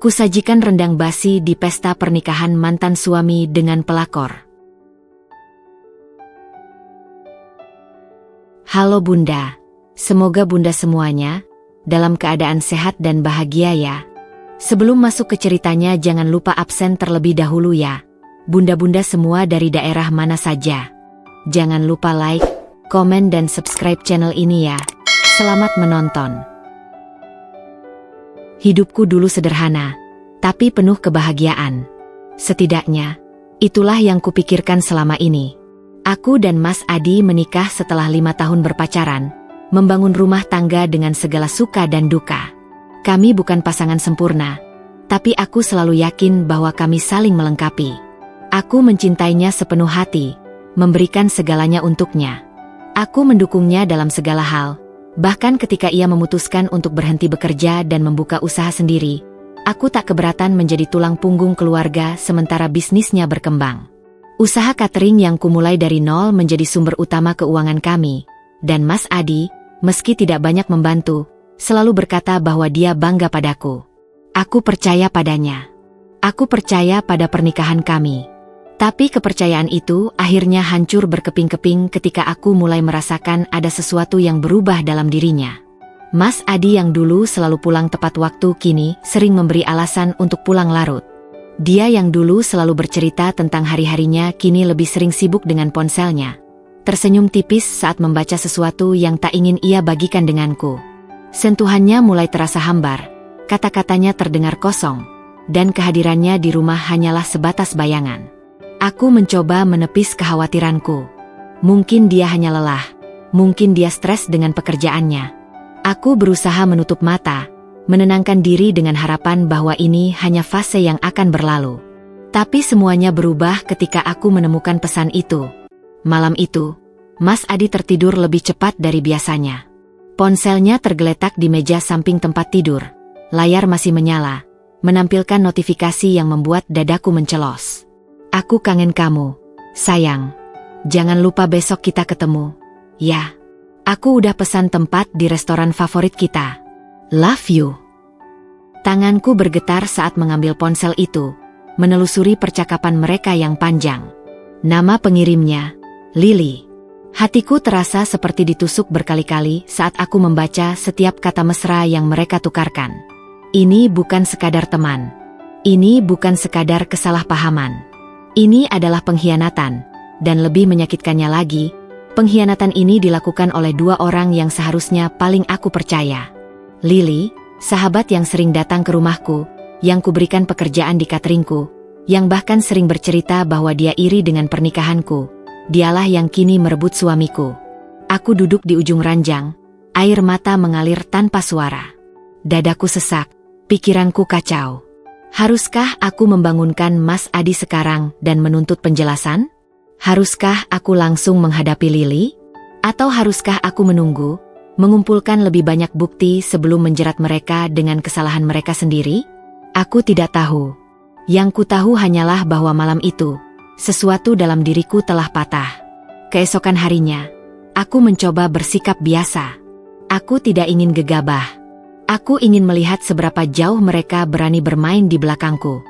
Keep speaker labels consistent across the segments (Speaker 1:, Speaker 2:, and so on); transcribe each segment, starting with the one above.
Speaker 1: Kusajikan rendang basi di pesta pernikahan mantan suami dengan pelakor. Halo Bunda, semoga Bunda semuanya dalam keadaan sehat dan bahagia ya. Sebelum masuk ke ceritanya jangan lupa absen terlebih dahulu ya. Bunda-bunda semua dari daerah mana saja. Jangan lupa like, komen dan subscribe channel ini ya. Selamat menonton. Hidupku dulu sederhana, tapi penuh kebahagiaan. Setidaknya, itulah yang kupikirkan selama ini. Aku dan Mas Adi menikah setelah 5 tahun berpacaran, membangun rumah tangga dengan segala suka dan duka. Kami bukan pasangan sempurna, tapi aku selalu yakin bahwa kami saling melengkapi. Aku mencintainya sepenuh hati, memberikan segalanya untuknya. Aku mendukungnya dalam segala hal. Bahkan ketika ia memutuskan untuk berhenti bekerja dan membuka usaha sendiri, aku tak keberatan menjadi tulang punggung keluarga sementara bisnisnya berkembang. Usaha catering yang kumulai dari nol menjadi sumber utama keuangan kami, dan Mas Adi, meski tidak banyak membantu, selalu berkata bahwa dia bangga padaku. Aku percaya padanya. Aku percaya pada pernikahan kami. Tapi kepercayaan itu akhirnya hancur berkeping-keping ketika aku mulai merasakan ada sesuatu yang berubah dalam dirinya. Mas Adi yang dulu selalu pulang tepat waktu kini sering memberi alasan untuk pulang larut. Dia yang dulu selalu bercerita tentang hari-harinya kini lebih sering sibuk dengan ponselnya. Tersenyum tipis saat membaca sesuatu yang tak ingin ia bagikan denganku. Sentuhannya mulai terasa hambar, kata-katanya terdengar kosong, dan kehadirannya di rumah hanyalah sebatas bayangan. Aku mencoba menepis kekhawatiranku. Mungkin dia hanya lelah, mungkin dia stres dengan pekerjaannya. Aku berusaha menutup mata, menenangkan diri dengan harapan bahwa ini hanya fase yang akan berlalu. Tapi semuanya berubah ketika aku menemukan pesan itu. Malam itu, Mas Adi tertidur lebih cepat dari biasanya. Ponselnya tergeletak di meja samping tempat tidur. Layar masih menyala, menampilkan notifikasi yang membuat dadaku mencelos. Aku kangen kamu, sayang. Jangan lupa besok kita ketemu. Ya, aku udah pesan tempat di restoran favorit kita. Love you. Tanganku bergetar saat mengambil ponsel itu, menelusuri percakapan mereka yang panjang. Nama pengirimnya, Lily. Hatiku terasa seperti ditusuk berkali-kali saat aku membaca setiap kata mesra yang mereka tukarkan. Ini bukan sekadar teman. Ini bukan sekadar kesalahpahaman. Ini adalah pengkhianatan, dan lebih menyakitkannya lagi, pengkhianatan ini dilakukan oleh dua orang yang seharusnya paling aku percaya. Lily, sahabat yang sering datang ke rumahku, yang kuberikan pekerjaan di cateringku, yang bahkan sering bercerita bahwa dia iri dengan pernikahanku, dialah yang kini merebut suamiku. Aku duduk di ujung ranjang, air mata mengalir tanpa suara. Dadaku sesak, pikiranku kacau. Haruskah aku membangunkan Mas Adi sekarang dan menuntut penjelasan? Haruskah aku langsung menghadapi Lily? Atau haruskah aku menunggu, mengumpulkan lebih banyak bukti sebelum menjerat mereka dengan kesalahan mereka sendiri? Aku tidak tahu. Yang ku tahu hanyalah bahwa malam itu, sesuatu dalam diriku telah patah. Keesokan harinya, aku mencoba bersikap biasa. Aku tidak ingin gegabah. Aku ingin melihat seberapa jauh mereka berani bermain di belakangku.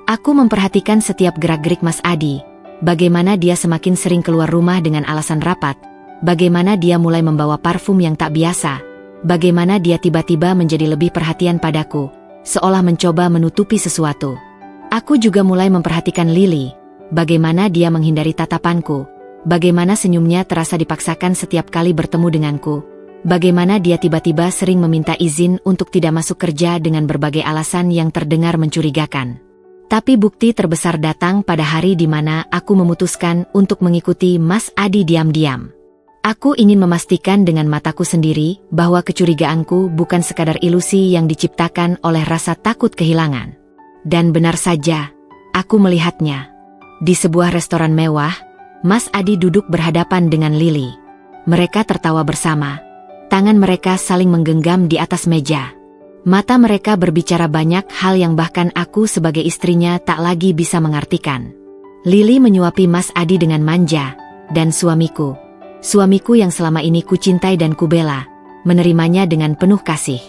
Speaker 1: Aku memperhatikan setiap gerak-gerik Mas Adi, bagaimana dia semakin sering keluar rumah dengan alasan rapat, bagaimana dia mulai membawa parfum yang tak biasa, bagaimana dia tiba-tiba menjadi lebih perhatian padaku, seolah mencoba menutupi sesuatu. Aku juga mulai memperhatikan Lily, bagaimana dia menghindari tatapanku, bagaimana senyumnya terasa dipaksakan setiap kali bertemu denganku. Bagaimana dia tiba-tiba sering meminta izin untuk tidak masuk kerja dengan berbagai alasan yang terdengar mencurigakan. Tapi bukti terbesar datang pada hari di mana aku memutuskan untuk mengikuti Mas Adi diam-diam. Aku ingin memastikan dengan mataku sendiri bahwa kecurigaanku bukan sekadar ilusi yang diciptakan oleh rasa takut kehilangan. Dan benar saja, aku melihatnya. Di sebuah restoran mewah, Mas Adi duduk berhadapan dengan Lily. Mereka tertawa bersama. Tangan mereka saling menggenggam di atas meja. Mata mereka berbicara banyak hal yang bahkan aku sebagai istrinya tak lagi bisa mengartikan. Lily menyuapi Mas Adi dengan manja, dan suamiku yang selama ini kucintai dan kubela, menerimanya dengan penuh kasih.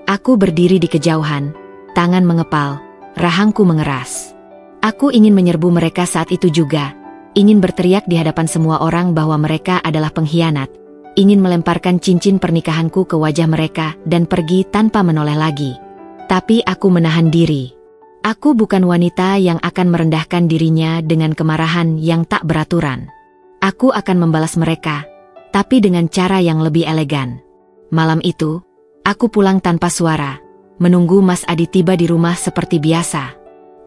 Speaker 1: Aku berdiri di kejauhan, tangan mengepal, Rahangku mengeras. Aku ingin menyerbu mereka saat itu juga, ingin berteriak di hadapan semua orang bahwa mereka adalah pengkhianat, ingin melemparkan cincin pernikahanku ke wajah mereka dan pergi tanpa menoleh lagi. Tapi aku menahan diri. Aku bukan wanita yang akan merendahkan dirinya dengan kemarahan yang tak beraturan. Aku akan membalas mereka, tapi dengan cara yang lebih elegan. Malam itu, aku pulang tanpa suara, menunggu Mas Adi tiba di rumah seperti biasa.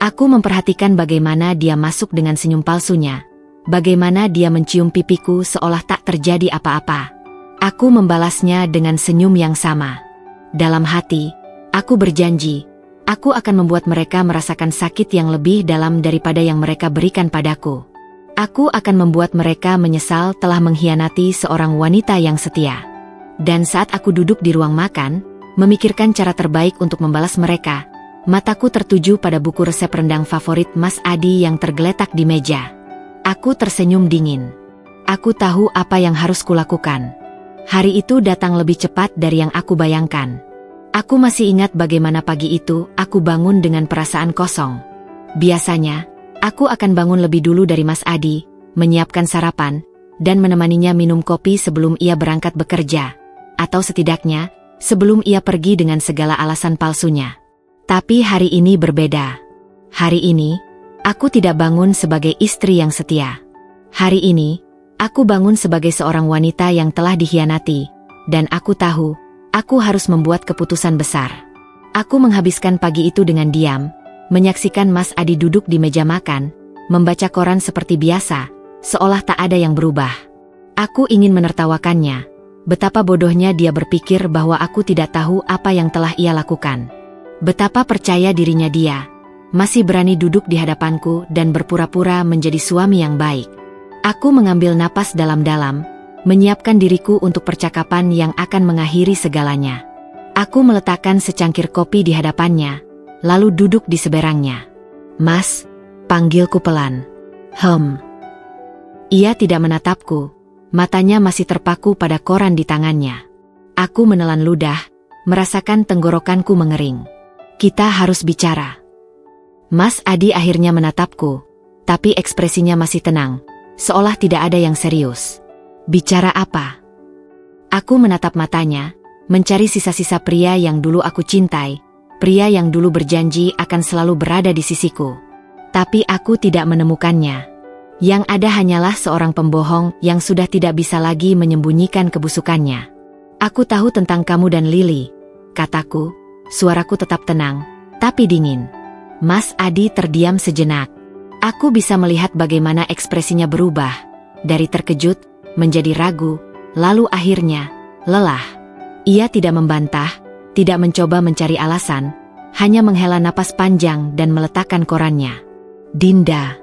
Speaker 1: Aku memperhatikan bagaimana dia masuk dengan senyum palsunya, bagaimana dia mencium pipiku seolah tak terjadi apa-apa. Aku membalasnya dengan senyum yang sama. Dalam hati, aku berjanji, aku akan membuat mereka merasakan sakit yang lebih dalam daripada yang mereka berikan padaku. Aku akan membuat mereka menyesal telah mengkhianati seorang wanita yang setia. Dan saat aku duduk di ruang makan, memikirkan cara terbaik untuk membalas mereka, mataku tertuju pada buku resep rendang favorit Mas Adi yang tergeletak di meja. Aku tersenyum dingin. Aku tahu apa yang harus kulakukan. Hari itu datang lebih cepat dari yang aku bayangkan. Aku masih ingat bagaimana pagi itu aku bangun dengan perasaan kosong. Biasanya, aku akan bangun lebih dulu dari Mas Adi, menyiapkan sarapan, dan menemaninya minum kopi sebelum ia berangkat bekerja. Atau setidaknya, sebelum ia pergi dengan segala alasan palsunya. Tapi hari ini berbeda. Hari ini, aku tidak bangun sebagai istri yang setia. Hari ini, aku bangun sebagai seorang wanita yang telah dikhianati, dan aku tahu, aku harus membuat keputusan besar. Aku menghabiskan pagi itu dengan diam, menyaksikan Mas Adi duduk di meja makan, membaca koran seperti biasa, seolah tak ada yang berubah. Aku ingin menertawakannya. Betapa bodohnya dia berpikir bahwa aku tidak tahu apa yang telah ia lakukan. Betapa percaya dirinya dia, masih berani duduk di hadapanku dan berpura-pura menjadi suami yang baik. Aku mengambil napas dalam-dalam, menyiapkan diriku untuk percakapan yang akan mengakhiri segalanya. Aku meletakkan secangkir kopi di hadapannya, lalu duduk di seberangnya. "Mas," panggilku pelan. Ia tidak menatapku, matanya masih terpaku pada koran di tangannya. Aku menelan ludah, merasakan tenggorokanku mengering. "Kita harus bicara." Mas Adi akhirnya menatapku, tapi ekspresinya masih tenang, seolah tidak ada yang serius. "Bicara apa?" Aku menatap matanya, mencari sisa-sisa pria yang dulu aku cintai, pria yang dulu berjanji akan selalu berada di sisiku. Tapi aku tidak menemukannya. Yang ada hanyalah seorang pembohong yang sudah tidak bisa lagi menyembunyikan kebusukannya. "Aku tahu tentang kamu dan Lily," kataku. Suaraku tetap tenang, tapi dingin. Mas Adi terdiam sejenak. Aku bisa melihat bagaimana ekspresinya berubah, dari terkejut, menjadi ragu, lalu akhirnya, lelah. Ia tidak membantah, tidak mencoba mencari alasan, hanya menghela napas panjang dan meletakkan korannya. "Dinda,"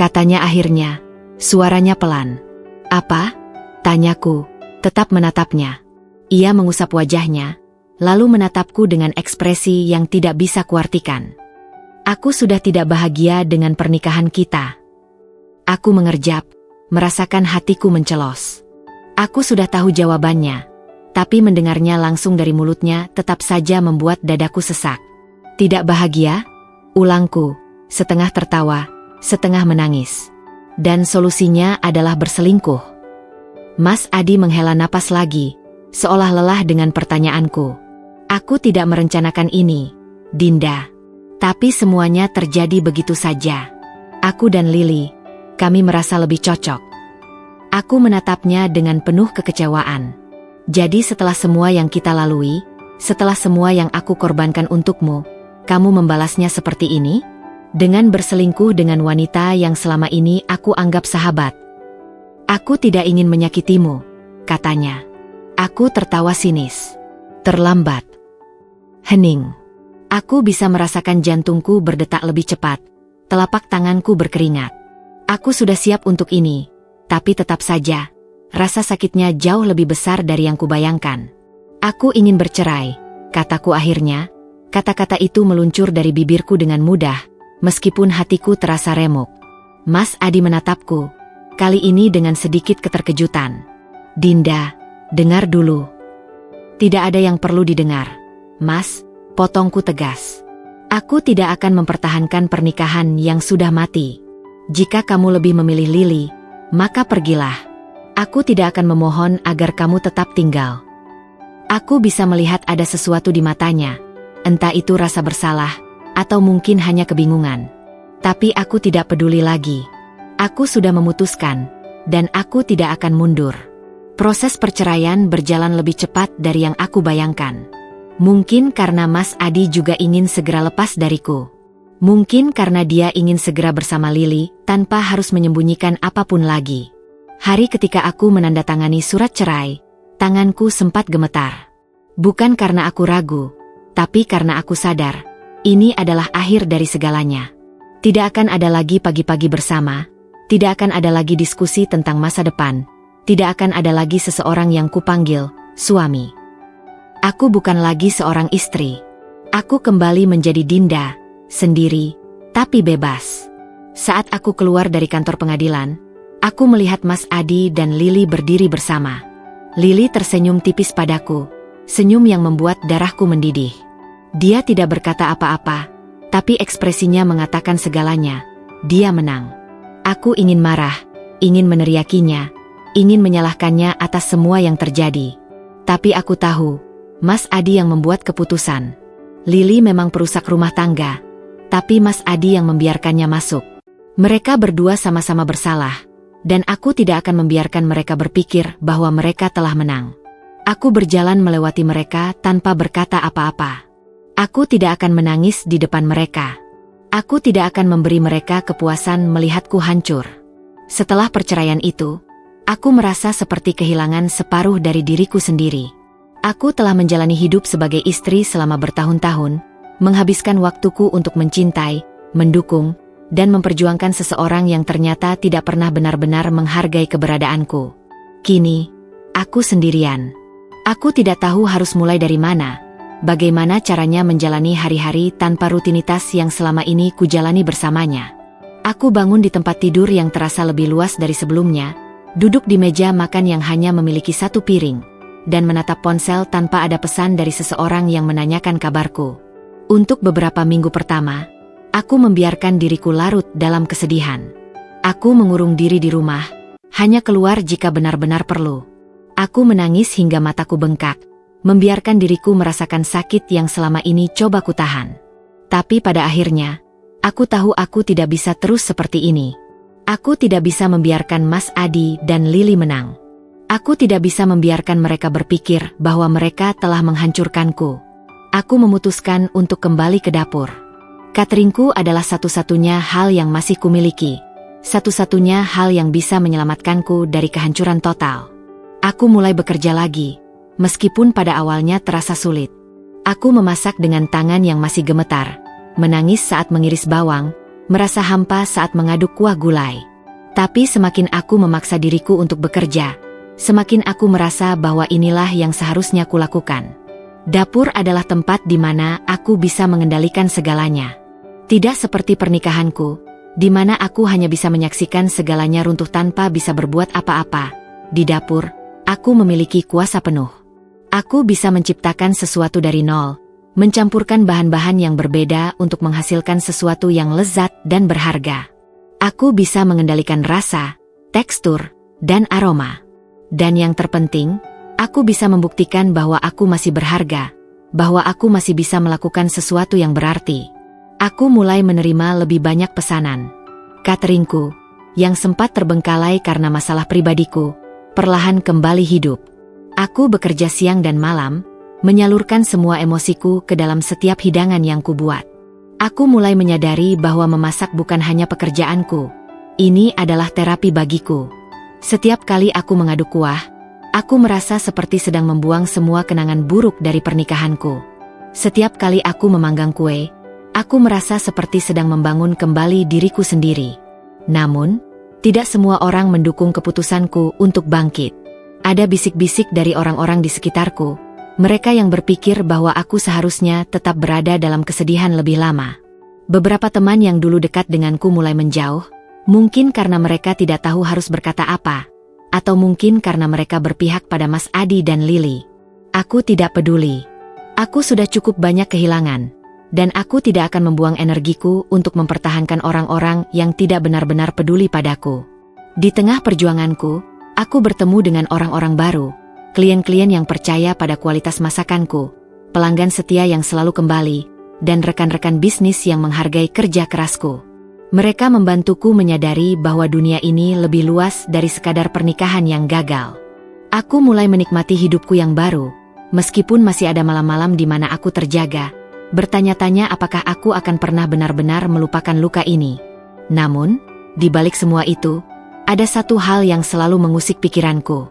Speaker 1: katanya akhirnya, suaranya pelan. "Apa?" tanyaku, tetap menatapnya. Ia mengusap wajahnya, lalu menatapku dengan ekspresi yang tidak bisa kuartikan. "Aku sudah tidak bahagia dengan pernikahan kita." Aku mengerjap, merasakan hatiku mencelos. Aku sudah tahu jawabannya, tapi mendengarnya langsung dari mulutnya tetap saja membuat dadaku sesak. "Tidak bahagia?" ulangku, setengah tertawa, setengah menangis. "Dan solusinya adalah berselingkuh." Mas Adi menghela napas lagi, seolah lelah dengan pertanyaanku. "Aku tidak merencanakan ini, Dinda. Tapi semuanya terjadi begitu saja. Aku dan Lily, kami merasa lebih cocok." Aku menatapnya dengan penuh kekecewaan. "Jadi setelah semua yang kita lalui, setelah semua yang aku korbankan untukmu, kamu membalasnya seperti ini? Dengan berselingkuh dengan wanita yang selama ini aku anggap sahabat." "Aku tidak ingin menyakitimu," katanya. Aku tertawa sinis. "Terlambat." Hening. Aku bisa merasakan jantungku berdetak lebih cepat, telapak tanganku berkeringat. Aku sudah siap untuk ini, tapi tetap saja, rasa sakitnya jauh lebih besar dari yang kubayangkan. "Aku ingin bercerai," kataku akhirnya. Kata-kata itu meluncur dari bibirku dengan mudah, meskipun hatiku terasa remuk. Mas Adi menatapku, kali ini dengan sedikit keterkejutan. "Dinda, dengar dulu." "Tidak ada yang perlu didengar, Mas," potongku tegas. Aku tidak akan mempertahankan pernikahan yang sudah mati. Jika kamu lebih memilih Lily, maka pergilah. Aku tidak akan memohon agar kamu tetap tinggal. Aku bisa melihat ada sesuatu di matanya, entah itu rasa bersalah, atau mungkin hanya kebingungan. Tapi aku tidak peduli lagi. Aku sudah memutuskan, dan aku tidak akan mundur. Proses perceraian berjalan lebih cepat dari yang aku bayangkan. Mungkin karena Mas Adi juga ingin segera lepas dariku. Mungkin karena dia ingin segera bersama Lily, tanpa harus menyembunyikan apapun lagi. Hari ketika aku menandatangani surat cerai, tanganku sempat gemetar. Bukan karena aku ragu, tapi karena aku sadar, ini adalah akhir dari segalanya. Tidak akan ada lagi pagi-pagi bersama, tidak akan ada lagi diskusi tentang masa depan, tidak akan ada lagi seseorang yang kupanggil suami. Aku bukan lagi seorang istri. Aku kembali menjadi Dinda, sendiri, tapi bebas. Saat aku keluar dari kantor pengadilan, aku melihat Mas Adi dan Lily berdiri bersama. Lily tersenyum tipis padaku, senyum yang membuat darahku mendidih. Dia tidak berkata apa-apa, tapi ekspresinya mengatakan segalanya. Dia menang. Aku ingin marah, ingin meneriakinya, ingin menyalahkannya atas semua yang terjadi. Tapi aku tahu, Mas Adi yang membuat keputusan. Lily memang perusak rumah tangga, tapi Mas Adi yang membiarkannya masuk. Mereka berdua sama-sama bersalah, dan aku tidak akan membiarkan mereka berpikir bahwa mereka telah menang. Aku berjalan melewati mereka tanpa berkata apa-apa. Aku tidak akan menangis di depan mereka. Aku tidak akan memberi mereka kepuasan melihatku hancur. Setelah perceraian itu, aku merasa seperti kehilangan separuh dari diriku sendiri. Aku telah menjalani hidup sebagai istri selama bertahun-tahun, menghabiskan waktuku untuk mencintai, mendukung, dan memperjuangkan seseorang yang ternyata tidak pernah benar-benar menghargai keberadaanku. Kini, aku sendirian. Aku tidak tahu harus mulai dari mana, bagaimana caranya menjalani hari-hari tanpa rutinitas yang selama ini kujalani bersamanya. Aku bangun di tempat tidur yang terasa lebih luas dari sebelumnya, duduk di meja makan yang hanya memiliki satu piring, dan menatap ponsel tanpa ada pesan dari seseorang yang menanyakan kabarku. Untuk beberapa minggu pertama, aku membiarkan diriku larut dalam kesedihan. Aku mengurung diri di rumah, hanya keluar jika benar-benar perlu. Aku menangis hingga mataku bengkak, membiarkan diriku merasakan sakit yang selama ini coba kutahan. Tapi pada akhirnya, aku tahu aku tidak bisa terus seperti ini. Aku tidak bisa membiarkan Mas Adi dan Lily menang. Aku tidak bisa membiarkan mereka berpikir bahwa mereka telah menghancurkanku. Aku memutuskan untuk kembali ke dapur. Cateringku adalah satu-satunya hal yang masih kumiliki. Satu-satunya hal yang bisa menyelamatkanku dari kehancuran total. Aku mulai bekerja lagi, meskipun pada awalnya terasa sulit. Aku memasak dengan tangan yang masih gemetar, menangis saat mengiris bawang, merasa hampa saat mengaduk kuah gulai. Tapi semakin aku memaksa diriku untuk bekerja, semakin aku merasa bahwa inilah yang seharusnya kulakukan. Dapur adalah tempat di mana aku bisa mengendalikan segalanya. Tidak seperti pernikahanku, di mana aku hanya bisa menyaksikan segalanya runtuh tanpa bisa berbuat apa-apa. Di dapur, aku memiliki kuasa penuh. Aku bisa menciptakan sesuatu dari nol, mencampurkan bahan-bahan yang berbeda untuk menghasilkan sesuatu yang lezat dan berharga. Aku bisa mengendalikan rasa, tekstur, dan aroma. Dan yang terpenting, aku bisa membuktikan bahwa aku masih berharga, bahwa aku masih bisa melakukan sesuatu yang berarti. Aku mulai menerima lebih banyak pesanan. Cateringku, yang sempat terbengkalai karena masalah pribadiku, perlahan kembali hidup. Aku bekerja siang dan malam, menyalurkan semua emosiku ke dalam setiap hidangan yang kubuat. Aku mulai menyadari bahwa memasak bukan hanya pekerjaanku. Ini adalah terapi bagiku. Setiap kali aku mengaduk kuah, aku merasa seperti sedang membuang semua kenangan buruk dari pernikahanku. Setiap kali aku memanggang kue, aku merasa seperti sedang membangun kembali diriku sendiri. Namun, tidak semua orang mendukung keputusanku untuk bangkit. Ada bisik-bisik dari orang-orang di sekitarku, mereka yang berpikir bahwa aku seharusnya tetap berada dalam kesedihan lebih lama. Beberapa teman yang dulu dekat denganku mulai menjauh, mungkin karena mereka tidak tahu harus berkata apa, atau mungkin karena mereka berpihak pada Mas Adi dan Lily. Aku tidak peduli. Aku sudah cukup banyak kehilangan. Dan aku tidak akan membuang energiku untuk mempertahankan orang-orang yang tidak benar-benar peduli padaku. Di tengah perjuanganku, aku bertemu dengan orang-orang baru, klien-klien yang percaya pada kualitas masakanku, pelanggan setia yang selalu kembali, dan rekan-rekan bisnis yang menghargai kerja kerasku. Mereka membantuku menyadari bahwa dunia ini lebih luas dari sekadar pernikahan yang gagal. Aku mulai menikmati hidupku yang baru, meskipun masih ada malam-malam di mana aku terjaga, bertanya-tanya apakah aku akan pernah benar-benar melupakan luka ini. Namun, di balik semua itu, ada satu hal yang selalu mengusik pikiranku.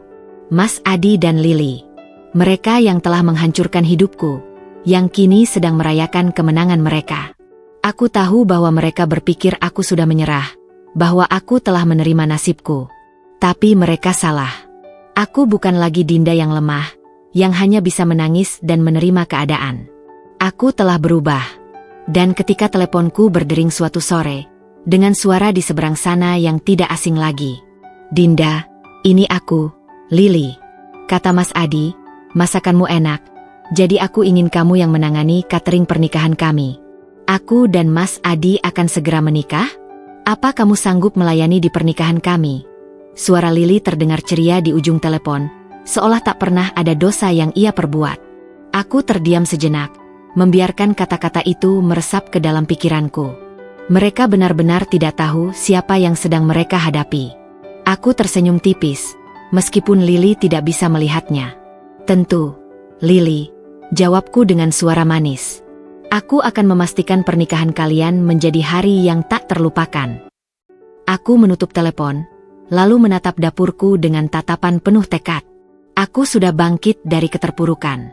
Speaker 1: Mas Adi dan Lily. Mereka yang telah menghancurkan hidupku, yang kini sedang merayakan kemenangan mereka. Aku tahu bahwa mereka berpikir aku sudah menyerah, bahwa aku telah menerima nasibku. Tapi mereka salah. Aku bukan lagi Dinda yang lemah, yang hanya bisa menangis dan menerima keadaan. Aku telah berubah. Dan ketika teleponku berdering suatu sore, dengan suara di seberang sana yang tidak asing lagi. "Dinda, ini aku, Lily," kata Mas Adi, "masakanmu enak, jadi aku ingin kamu yang menangani catering pernikahan kami. Aku dan Mas Adi akan segera menikah? Apa kamu sanggup melayani di pernikahan kami?" Suara Lily terdengar ceria di ujung telepon, seolah tak pernah ada dosa yang ia perbuat. Aku terdiam sejenak, membiarkan kata-kata itu meresap ke dalam pikiranku. Mereka benar-benar tidak tahu siapa yang sedang mereka hadapi. Aku tersenyum tipis, meskipun Lily tidak bisa melihatnya. "Tentu, Lily," jawabku dengan suara manis. "Aku akan memastikan pernikahan kalian menjadi hari yang tak terlupakan." Aku menutup telepon, lalu menatap dapurku dengan tatapan penuh tekad. Aku sudah bangkit dari keterpurukan.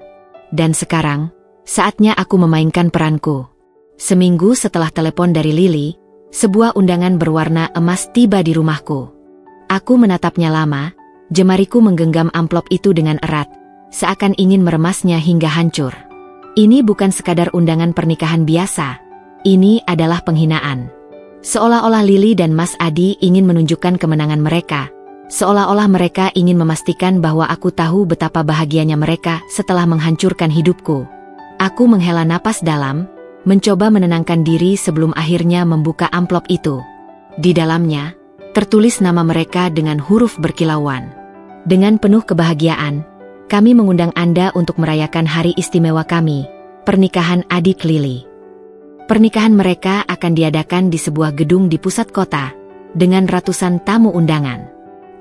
Speaker 1: Dan sekarang, saatnya aku memainkan peranku. Seminggu setelah telepon dari Lily, sebuah undangan berwarna emas tiba di rumahku. Aku menatapnya lama, jemariku menggenggam amplop itu dengan erat, seakan ingin meremasnya hingga hancur. Ini bukan sekadar undangan pernikahan biasa, ini adalah penghinaan. Seolah-olah Lily dan Mas Adi ingin menunjukkan kemenangan mereka, seolah-olah mereka ingin memastikan bahwa aku tahu betapa bahagianya mereka setelah menghancurkan hidupku. Aku menghela napas dalam, mencoba menenangkan diri sebelum akhirnya membuka amplop itu. Di dalamnya, tertulis nama mereka dengan huruf berkilauan. "Dengan penuh kebahagiaan, kami mengundang Anda untuk merayakan hari istimewa kami, pernikahan adik Lily." Pernikahan mereka akan diadakan di sebuah gedung di pusat kota, dengan ratusan tamu undangan.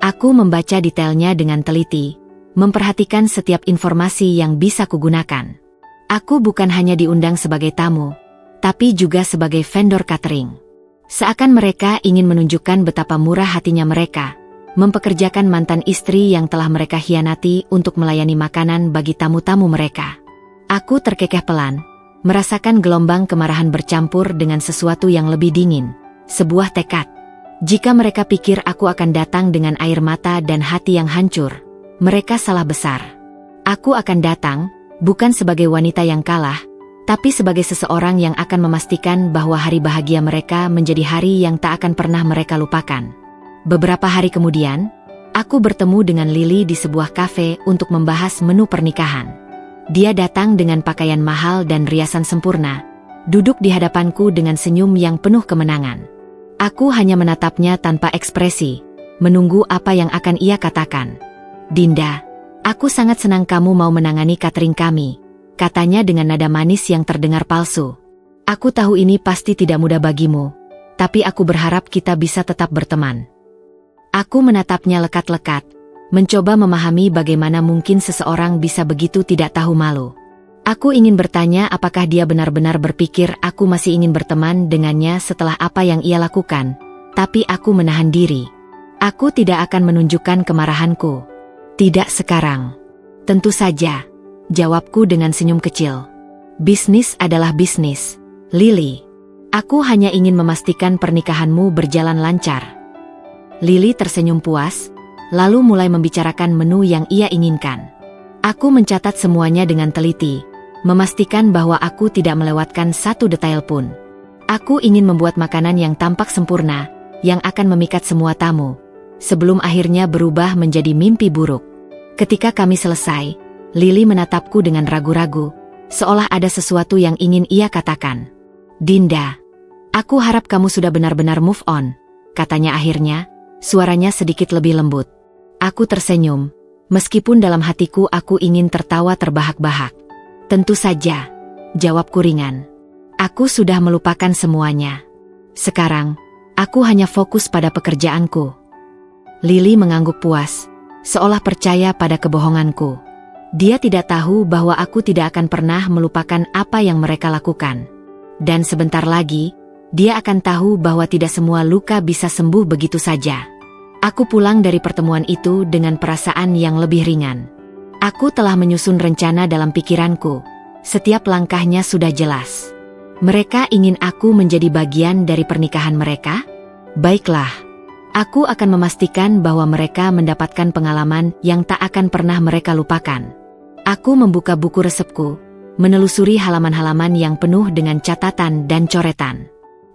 Speaker 1: Aku membaca detailnya dengan teliti, memperhatikan setiap informasi yang bisa kugunakan. Aku bukan hanya diundang sebagai tamu, tapi juga sebagai vendor catering. Seakan mereka ingin menunjukkan betapa murah hatinya mereka, mempekerjakan mantan istri yang telah mereka hianati untuk melayani makanan bagi tamu-tamu mereka. Aku terkekeh pelan, merasakan gelombang kemarahan bercampur dengan sesuatu yang lebih dingin, sebuah tekad. Jika mereka pikir aku akan datang dengan air mata dan hati yang hancur, mereka salah besar. Aku akan datang, bukan sebagai wanita yang kalah, tapi sebagai seseorang yang akan memastikan bahwa hari bahagia mereka menjadi hari yang tak akan pernah mereka lupakan. Beberapa hari kemudian, aku bertemu dengan Lily di sebuah kafe untuk membahas menu pernikahan. Dia datang dengan pakaian mahal dan riasan sempurna, duduk di hadapanku dengan senyum yang penuh kemenangan. Aku hanya menatapnya tanpa ekspresi, menunggu apa yang akan ia katakan. "Dinda, aku sangat senang kamu mau menangani catering kami," katanya dengan nada manis yang terdengar palsu. "Aku tahu ini pasti tidak mudah bagimu, tapi aku berharap kita bisa tetap berteman." Aku menatapnya lekat-lekat, mencoba memahami bagaimana mungkin seseorang bisa begitu tidak tahu malu. Aku ingin bertanya apakah dia benar-benar berpikir aku masih ingin berteman dengannya setelah apa yang ia lakukan, tapi aku menahan diri. Aku tidak akan menunjukkan kemarahanku. "Tidak sekarang." "Tentu saja," jawabku dengan senyum kecil. "Bisnis adalah bisnis, Lily. Aku hanya ingin memastikan pernikahanmu berjalan lancar." Lily tersenyum puas, lalu mulai membicarakan menu yang ia inginkan. Aku mencatat semuanya dengan teliti, memastikan bahwa aku tidak melewatkan satu detail pun. Aku ingin membuat makanan yang tampak sempurna, yang akan memikat semua tamu, sebelum akhirnya berubah menjadi mimpi buruk. Ketika kami selesai, Lily menatapku dengan ragu-ragu, seolah ada sesuatu yang ingin ia katakan. "Dinda, aku harap kamu sudah benar-benar move on," katanya akhirnya, suaranya sedikit lebih lembut. Aku tersenyum, meskipun dalam hatiku aku ingin tertawa terbahak-bahak. "Tentu saja," jawabku ringan. "Aku sudah melupakan semuanya. Sekarang, aku hanya fokus pada pekerjaanku." Lily mengangguk puas, seolah percaya pada kebohonganku. Dia tidak tahu bahwa aku tidak akan pernah melupakan apa yang mereka lakukan. Dan sebentar lagi, dia akan tahu bahwa tidak semua luka bisa sembuh begitu saja. Aku pulang dari pertemuan itu dengan perasaan yang lebih ringan. Aku telah menyusun rencana dalam pikiranku. Setiap langkahnya sudah jelas. Mereka ingin aku menjadi bagian dari pernikahan mereka? Baiklah. Aku akan memastikan bahwa mereka mendapatkan pengalaman yang tak akan pernah mereka lupakan. Aku membuka buku resepku, menelusuri halaman-halaman yang penuh dengan catatan dan coretan.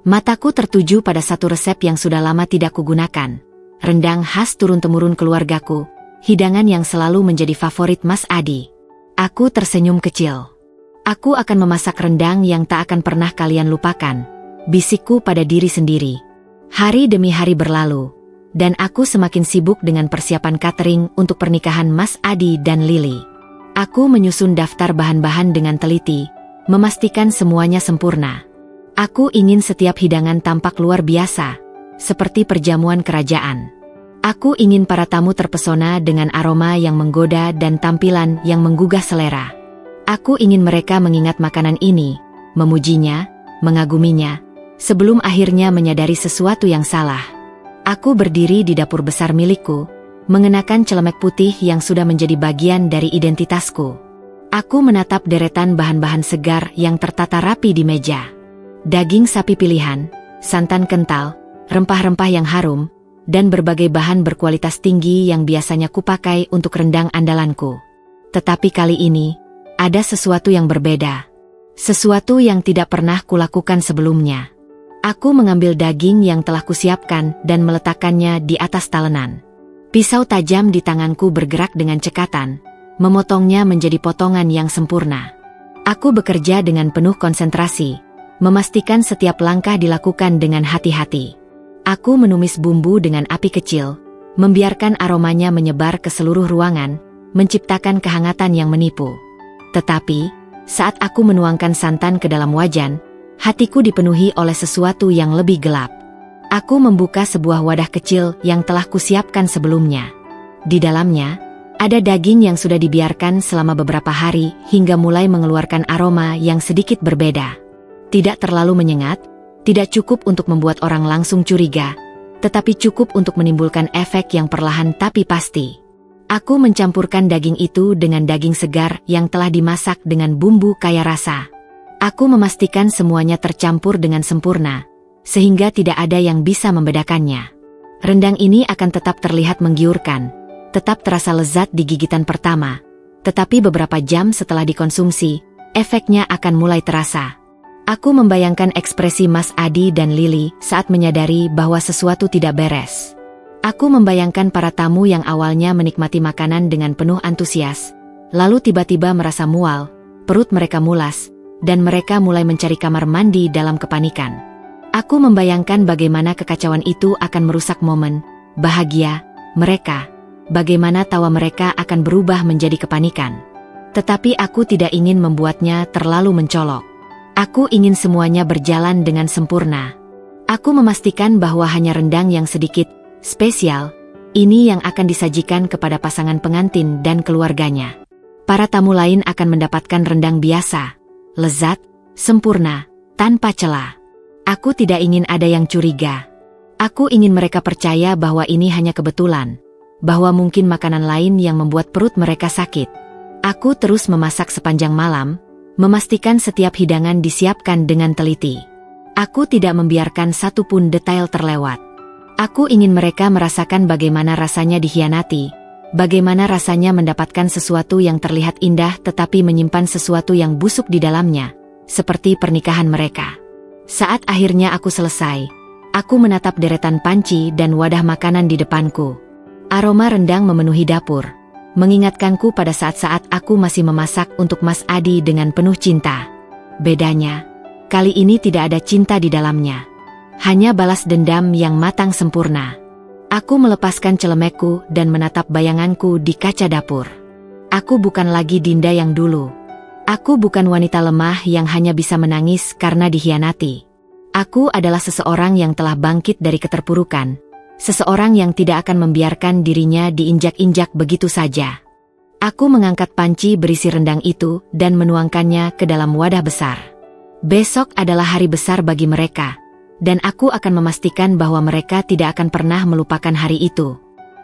Speaker 1: Mataku tertuju pada satu resep yang sudah lama tidak kugunakan. Rendang khas turun-temurun keluargaku, hidangan yang selalu menjadi favorit Mas Adi. Aku tersenyum kecil. "Aku akan memasak rendang yang tak akan pernah kalian lupakan," bisikku pada diri sendiri. Hari demi hari berlalu, dan aku semakin sibuk dengan persiapan catering untuk pernikahan Mas Adi dan Lily. Aku menyusun daftar bahan-bahan dengan teliti, memastikan semuanya sempurna. Aku ingin setiap hidangan tampak luar biasa, seperti perjamuan kerajaan. Aku ingin para tamu terpesona dengan aroma yang menggoda dan tampilan yang menggugah selera. Aku ingin mereka mengingat makanan ini, memujinya, mengaguminya, sebelum akhirnya menyadari sesuatu yang salah. Aku berdiri di dapur besar milikku, mengenakan celemek putih yang sudah menjadi bagian dari identitasku. Aku menatap deretan bahan-bahan segar yang tertata rapi di meja. Daging sapi pilihan, santan kental, rempah-rempah yang harum, dan berbagai bahan berkualitas tinggi yang biasanya kupakai untuk rendang andalanku. Tetapi kali ini, ada sesuatu yang berbeda. Sesuatu yang tidak pernah kulakukan sebelumnya. Aku mengambil daging yang telah kusiapkan dan meletakkannya di atas talenan. Pisau tajam di tanganku bergerak dengan cekatan, memotongnya menjadi potongan yang sempurna. Aku bekerja dengan penuh konsentrasi, memastikan setiap langkah dilakukan dengan hati-hati. Aku menumis bumbu dengan api kecil, membiarkan aromanya menyebar ke seluruh ruangan, menciptakan kehangatan yang menipu. Tetapi, saat aku menuangkan santan ke dalam wajan, hatiku dipenuhi oleh sesuatu yang lebih gelap. Aku membuka sebuah wadah kecil yang telah kusiapkan sebelumnya. Di dalamnya, ada daging yang sudah dibiarkan selama beberapa hari hingga mulai mengeluarkan aroma yang sedikit berbeda. Tidak terlalu menyengat, tidak cukup untuk membuat orang langsung curiga, tetapi cukup untuk menimbulkan efek yang perlahan tapi pasti. Aku mencampurkan daging itu dengan daging segar yang telah dimasak dengan bumbu kaya rasa. Aku memastikan semuanya tercampur dengan sempurna, sehingga tidak ada yang bisa membedakannya. Rendang ini akan tetap terlihat menggiurkan, tetap terasa lezat di gigitan pertama, tetapi beberapa jam setelah dikonsumsi, efeknya akan mulai terasa. Aku membayangkan ekspresi Mas Adi dan Lily saat menyadari bahwa sesuatu tidak beres. Aku membayangkan para tamu yang awalnya menikmati makanan dengan penuh antusias, lalu tiba-tiba merasa mual, perut mereka mulas, dan mereka mulai mencari kamar mandi dalam kepanikan. Aku membayangkan bagaimana kekacauan itu akan merusak momen bahagia mereka, bagaimana tawa mereka akan berubah menjadi kepanikan. Tetapi aku tidak ingin membuatnya terlalu mencolok. Aku ingin semuanya berjalan dengan sempurna. Aku memastikan bahwa hanya rendang yang sedikit spesial, ini yang akan disajikan kepada pasangan pengantin dan keluarganya. Para tamu lain akan mendapatkan rendang biasa, lezat, sempurna, tanpa celah. Aku tidak ingin ada yang curiga. Aku ingin mereka percaya bahwa ini hanya kebetulan, bahwa mungkin makanan lain yang membuat perut mereka sakit. Aku terus memasak sepanjang malam, memastikan setiap hidangan disiapkan dengan teliti. Aku tidak membiarkan satu pun detail terlewat. Aku ingin mereka merasakan bagaimana rasanya dikhianati, bagaimana rasanya mendapatkan sesuatu yang terlihat indah tetapi menyimpan sesuatu yang busuk di dalamnya, seperti pernikahan mereka. Saat akhirnya aku selesai, aku menatap deretan panci dan wadah makanan di depanku. Aroma rendang memenuhi dapur, mengingatkanku pada saat-saat aku masih memasak untuk Mas Adi dengan penuh cinta. Bedanya, kali ini tidak ada cinta di dalamnya. Hanya balas dendam yang matang sempurna. Aku melepaskan celemekku dan menatap bayanganku di kaca dapur. Aku bukan lagi Dinda yang dulu. Aku bukan wanita lemah yang hanya bisa menangis karena dikhianati. Aku adalah seseorang yang telah bangkit dari keterpurukan. Seseorang yang tidak akan membiarkan dirinya diinjak-injak begitu saja. Aku mengangkat panci berisi rendang itu dan menuangkannya ke dalam wadah besar. Besok adalah hari besar bagi mereka, dan aku akan memastikan bahwa mereka tidak akan pernah melupakan hari itu.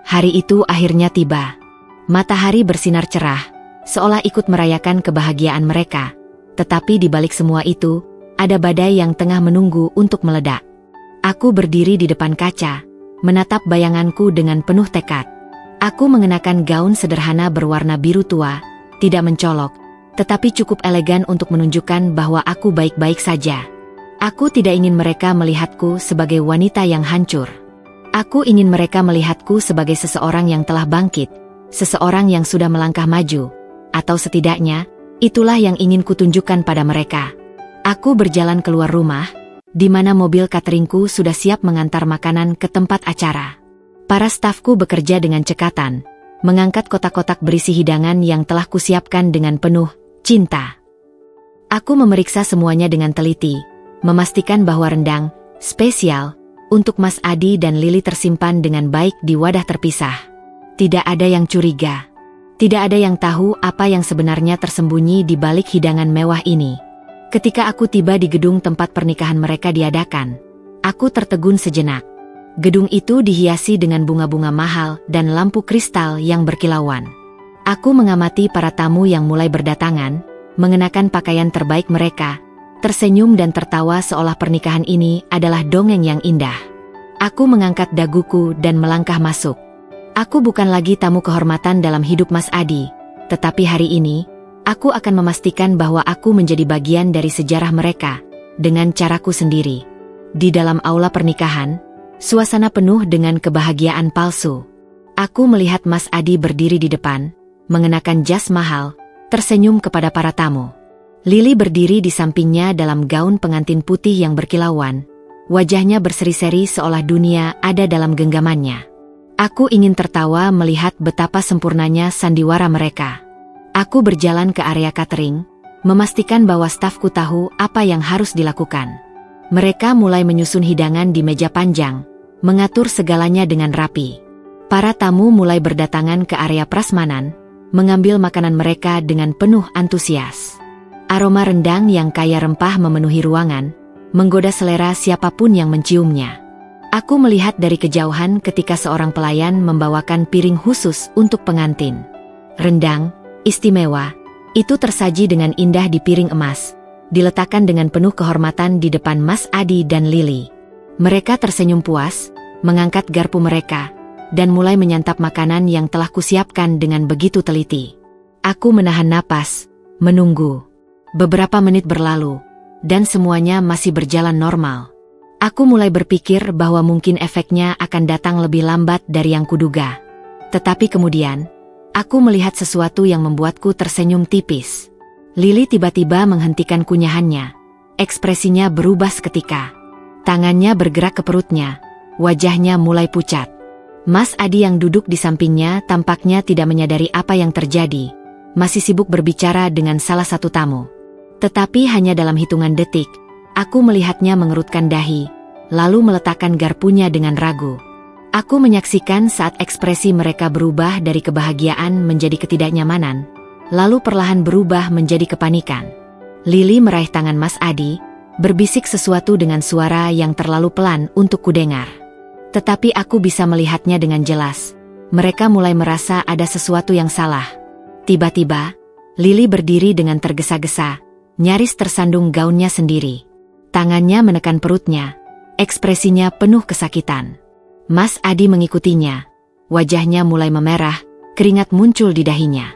Speaker 1: Hari itu akhirnya tiba. Matahari bersinar cerah, seolah ikut merayakan kebahagiaan mereka. Tetapi di balik semua itu, ada badai yang tengah menunggu untuk meledak. Aku berdiri di depan kaca, menatap bayanganku dengan penuh tekad. Aku mengenakan gaun sederhana berwarna biru tua, tidak mencolok, tetapi cukup elegan untuk menunjukkan bahwa aku baik-baik saja. Aku tidak ingin mereka melihatku sebagai wanita yang hancur. Aku ingin mereka melihatku sebagai seseorang yang telah bangkit, seseorang yang sudah melangkah maju, atau setidaknya, itulah yang ingin kutunjukkan pada mereka. Aku berjalan keluar rumah, di mana mobil cateringku sudah siap mengantar makanan ke tempat acara. Para stafku bekerja dengan cekatan, mengangkat kotak-kotak berisi hidangan yang telah kusiapkan dengan penuh cinta. Aku memeriksa semuanya dengan teliti, memastikan bahwa rendang spesial untuk Mas Adi dan Lili tersimpan dengan baik di wadah terpisah. Tidak ada yang curiga. Tidak ada yang tahu apa yang sebenarnya tersembunyi di balik hidangan mewah ini. Ketika aku tiba di gedung tempat pernikahan mereka diadakan, aku tertegun sejenak. Gedung itu dihiasi dengan bunga-bunga mahal dan lampu kristal yang berkilauan. Aku mengamati para tamu yang mulai berdatangan, mengenakan pakaian terbaik mereka, tersenyum dan tertawa seolah pernikahan ini adalah dongeng yang indah. Aku mengangkat daguku dan melangkah masuk. Aku bukan lagi tamu kehormatan dalam hidup Mas Adi, tetapi hari ini, aku akan memastikan bahwa aku menjadi bagian dari sejarah mereka, dengan caraku sendiri. Di dalam aula pernikahan, suasana penuh dengan kebahagiaan palsu. Aku melihat Mas Adi berdiri di depan, mengenakan jas mahal, tersenyum kepada para tamu. Lili berdiri di sampingnya dalam gaun pengantin putih yang berkilauan, wajahnya berseri-seri seolah dunia ada dalam genggamannya. Aku ingin tertawa melihat betapa sempurnanya sandiwara mereka. Aku berjalan ke area catering, memastikan bahwa stafku tahu apa yang harus dilakukan. Mereka mulai menyusun hidangan di meja panjang, mengatur segalanya dengan rapi. Para tamu mulai berdatangan ke area prasmanan, mengambil makanan mereka dengan penuh antusias. Aroma rendang yang kaya rempah memenuhi ruangan, menggoda selera siapapun yang menciumnya. Aku melihat dari kejauhan ketika seorang pelayan membawakan piring khusus untuk pengantin. Rendang istimewa, itu tersaji dengan indah di piring emas, diletakkan dengan penuh kehormatan di depan Mas Adi dan Lili. Mereka tersenyum puas, mengangkat garpu mereka, dan mulai menyantap makanan yang telah kusiapkan dengan begitu teliti. Aku menahan napas, menunggu. Beberapa menit berlalu, dan semuanya masih berjalan normal. Aku mulai berpikir bahwa mungkin efeknya akan datang lebih lambat dari yang kuduga. Tetapi kemudian, aku melihat sesuatu yang membuatku tersenyum tipis. Lili tiba-tiba menghentikan kunyahannya. Ekspresinya berubah seketika. Tangannya bergerak ke perutnya. Wajahnya mulai pucat. Mas Adi yang duduk di sampingnya tampaknya tidak menyadari apa yang terjadi. Masih sibuk berbicara dengan salah satu tamu. Tetapi hanya dalam hitungan detik, aku melihatnya mengerutkan dahi, lalu meletakkan garpunya dengan ragu. Aku menyaksikan saat ekspresi mereka berubah dari kebahagiaan menjadi ketidaknyamanan, lalu perlahan berubah menjadi kepanikan. Lili meraih tangan Mas Adi, berbisik sesuatu dengan suara yang terlalu pelan untuk kudengar. Tetapi aku bisa melihatnya dengan jelas. Mereka mulai merasa ada sesuatu yang salah. Tiba-tiba, Lili berdiri dengan tergesa-gesa, nyaris tersandung gaunnya sendiri. Tangannya menekan perutnya, ekspresinya penuh kesakitan. Mas Adi mengikutinya. Wajahnya mulai memerah, keringat muncul di dahinya.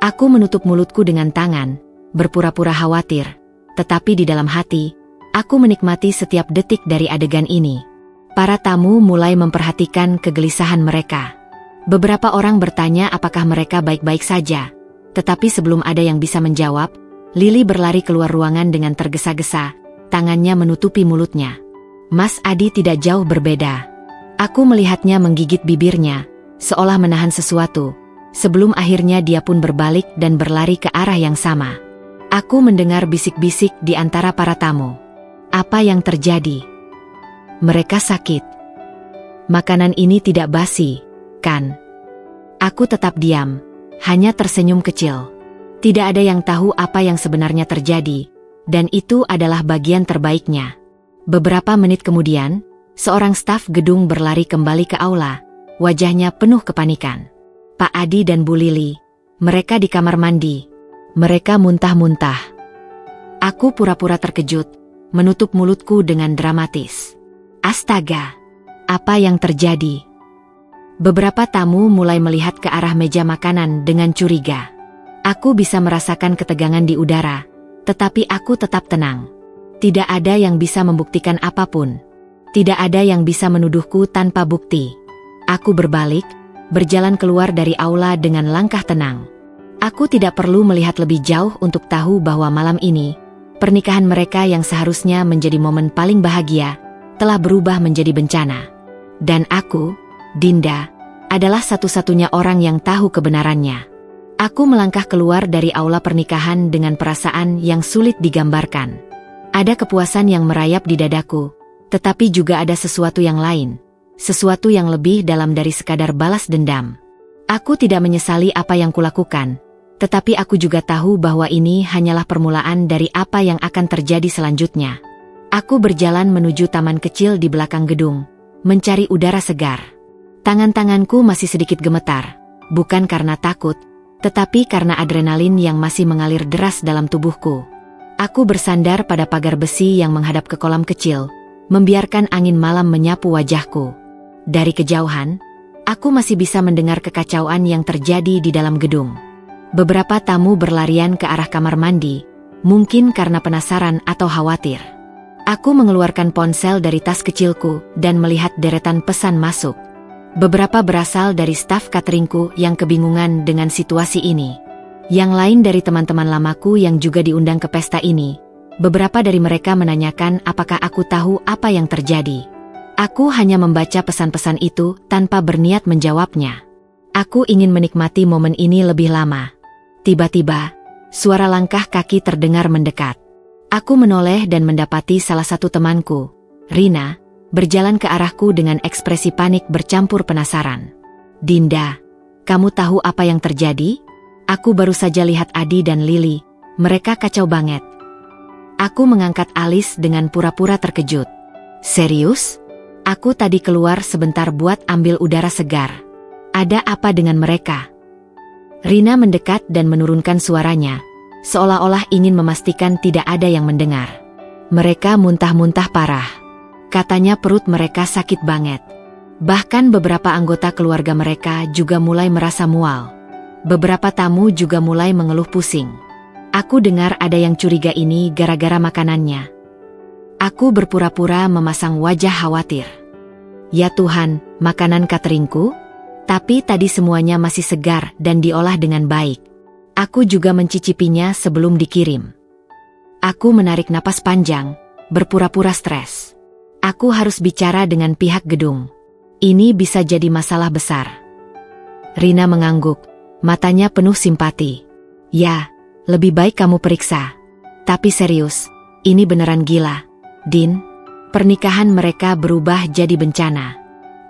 Speaker 1: Aku menutup mulutku dengan tangan, berpura-pura khawatir. Tetapi di dalam hati, aku menikmati setiap detik dari adegan ini. Para tamu mulai memperhatikan kegelisahan mereka. Beberapa orang bertanya apakah mereka baik-baik saja. Tetapi sebelum ada yang bisa menjawab, Lily berlari keluar ruangan dengan tergesa-gesa, tangannya menutupi mulutnya. Mas Adi tidak jauh berbeda. Aku melihatnya menggigit bibirnya, seolah menahan sesuatu. Sebelum akhirnya dia pun berbalik dan berlari ke arah yang sama. Aku mendengar bisik-bisik di antara para tamu. Apa yang terjadi? Mereka sakit. Makanan ini tidak basi, kan? Aku tetap diam, hanya tersenyum kecil. Tidak ada yang tahu apa yang sebenarnya terjadi, dan itu adalah bagian terbaiknya. Beberapa menit kemudian, seorang staf gedung berlari kembali ke aula, wajahnya penuh kepanikan. Pak Adi dan Bu Lily, mereka di kamar mandi. Mereka muntah-muntah. Aku pura-pura terkejut, menutup mulutku dengan dramatis. Astaga, apa yang terjadi? Beberapa tamu mulai melihat ke arah meja makanan dengan curiga. Aku bisa merasakan ketegangan di udara, tetapi aku tetap tenang. Tidak ada yang bisa membuktikan apapun. Tidak ada yang bisa menuduhku tanpa bukti. Aku berbalik, berjalan keluar dari aula dengan langkah tenang. Aku tidak perlu melihat lebih jauh untuk tahu bahwa malam ini, pernikahan mereka yang seharusnya menjadi momen paling bahagia, telah berubah menjadi bencana. Dan aku, Dinda, adalah satu-satunya orang yang tahu kebenarannya. Aku melangkah keluar dari aula pernikahan dengan perasaan yang sulit digambarkan. Ada kepuasan yang merayap di dadaku, tetapi juga ada sesuatu yang lain. Sesuatu yang lebih dalam dari sekadar balas dendam. Aku tidak menyesali apa yang kulakukan, tetapi aku juga tahu bahwa ini hanyalah permulaan dari apa yang akan terjadi selanjutnya. Aku berjalan menuju taman kecil di belakang gedung, mencari udara segar. Tangan-tanganku masih sedikit gemetar, bukan karena takut, tetapi karena adrenalin yang masih mengalir deras dalam tubuhku. Aku bersandar pada pagar besi yang menghadap ke kolam kecil, membiarkan angin malam menyapu wajahku. Dari kejauhan, aku masih bisa mendengar kekacauan yang terjadi di dalam gedung. Beberapa tamu berlarian ke arah kamar mandi, mungkin karena penasaran atau khawatir. Aku mengeluarkan ponsel dari tas kecilku dan melihat deretan pesan masuk. Beberapa berasal dari staf cateringku yang kebingungan dengan situasi ini. Yang lain dari teman-teman lamaku yang juga diundang ke pesta ini. Beberapa dari mereka menanyakan apakah aku tahu apa yang terjadi. Aku hanya membaca pesan-pesan itu tanpa berniat menjawabnya. Aku ingin menikmati momen ini lebih lama. Tiba-tiba, suara langkah kaki terdengar mendekat. Aku menoleh dan mendapati salah satu temanku, Rina, berjalan ke arahku dengan ekspresi panik bercampur penasaran. Dinda, kamu tahu apa yang terjadi? Aku baru saja lihat Adi dan Lily, mereka kacau banget. Aku mengangkat alis dengan pura-pura terkejut. Serius? Aku tadi keluar sebentar buat ambil udara segar. Ada apa dengan mereka? Rina mendekat dan menurunkan suaranya, seolah-olah ingin memastikan tidak ada yang mendengar. Mereka muntah-muntah parah. Katanya perut mereka sakit banget. Bahkan beberapa anggota keluarga mereka juga mulai merasa mual. Beberapa tamu juga mulai mengeluh pusing. Aku dengar ada yang curiga ini gara-gara makanannya. Aku berpura-pura memasang wajah khawatir. Ya Tuhan, makanan cateringku? Tapi tadi semuanya masih segar dan diolah dengan baik. Aku juga mencicipinya sebelum dikirim. Aku menarik napas panjang, berpura-pura stres. Aku harus bicara dengan pihak gedung. Ini bisa jadi masalah besar. Rina mengangguk, matanya penuh simpati. Ya, lebih baik kamu periksa. Tapi serius, ini beneran gila. Din, pernikahan mereka berubah jadi bencana.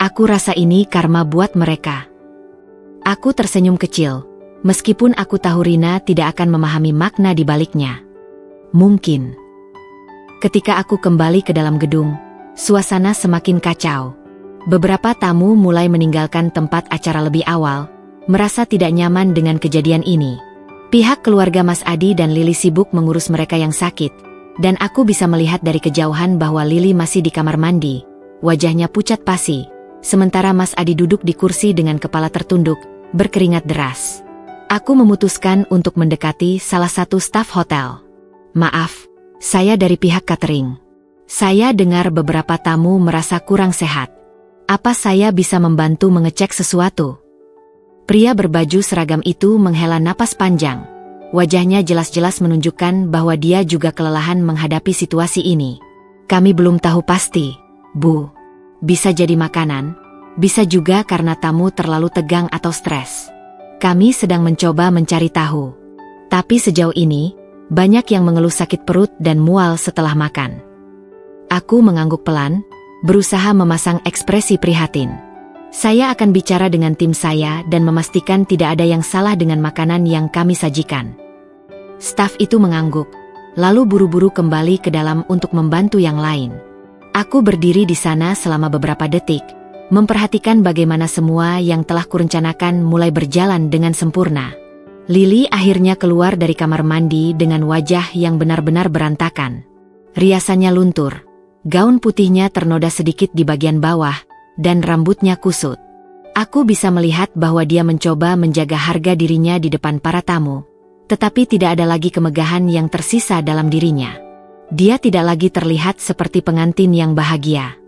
Speaker 1: Aku rasa ini karma buat mereka. Aku tersenyum kecil, meskipun aku tahu Rina tidak akan memahami makna di baliknya. Mungkin. Ketika aku kembali ke dalam gedung, suasana semakin kacau. Beberapa tamu mulai meninggalkan tempat acara lebih awal, merasa tidak nyaman dengan kejadian ini. Pihak keluarga Mas Adi dan Lily sibuk mengurus mereka yang sakit. Dan aku bisa melihat dari kejauhan bahwa Lily masih di kamar mandi, wajahnya pucat pasi, sementara Mas Adi duduk di kursi dengan kepala tertunduk, berkeringat deras. Aku memutuskan untuk mendekati salah satu staf hotel. Maaf, saya dari pihak catering. Saya dengar beberapa tamu merasa kurang sehat. Apa saya bisa membantu mengecek sesuatu? Pria berbaju seragam itu menghela napas panjang. Wajahnya jelas-jelas menunjukkan bahwa dia juga kelelahan menghadapi situasi ini. Kami belum tahu pasti, Bu. Bisa jadi makanan, bisa juga karena tamu terlalu tegang atau stres. Kami sedang mencoba mencari tahu. Tapi sejauh ini, banyak yang mengeluh sakit perut dan mual setelah makan. Aku mengangguk pelan, berusaha memasang ekspresi prihatin. Saya akan bicara dengan tim saya dan memastikan tidak ada yang salah dengan makanan yang kami sajikan. Staf itu mengangguk, lalu buru-buru kembali ke dalam untuk membantu yang lain. Aku berdiri di sana selama beberapa detik, memperhatikan bagaimana semua yang telah kurencanakan mulai berjalan dengan sempurna. Lily akhirnya keluar dari kamar mandi dengan wajah yang benar-benar berantakan. Riasannya luntur, gaun putihnya ternoda sedikit di bagian bawah, dan rambutnya kusut. Aku bisa melihat bahwa dia mencoba menjaga harga dirinya di depan para tamu, tetapi tidak ada lagi kemegahan yang tersisa dalam dirinya. Dia tidak lagi terlihat seperti pengantin yang bahagia.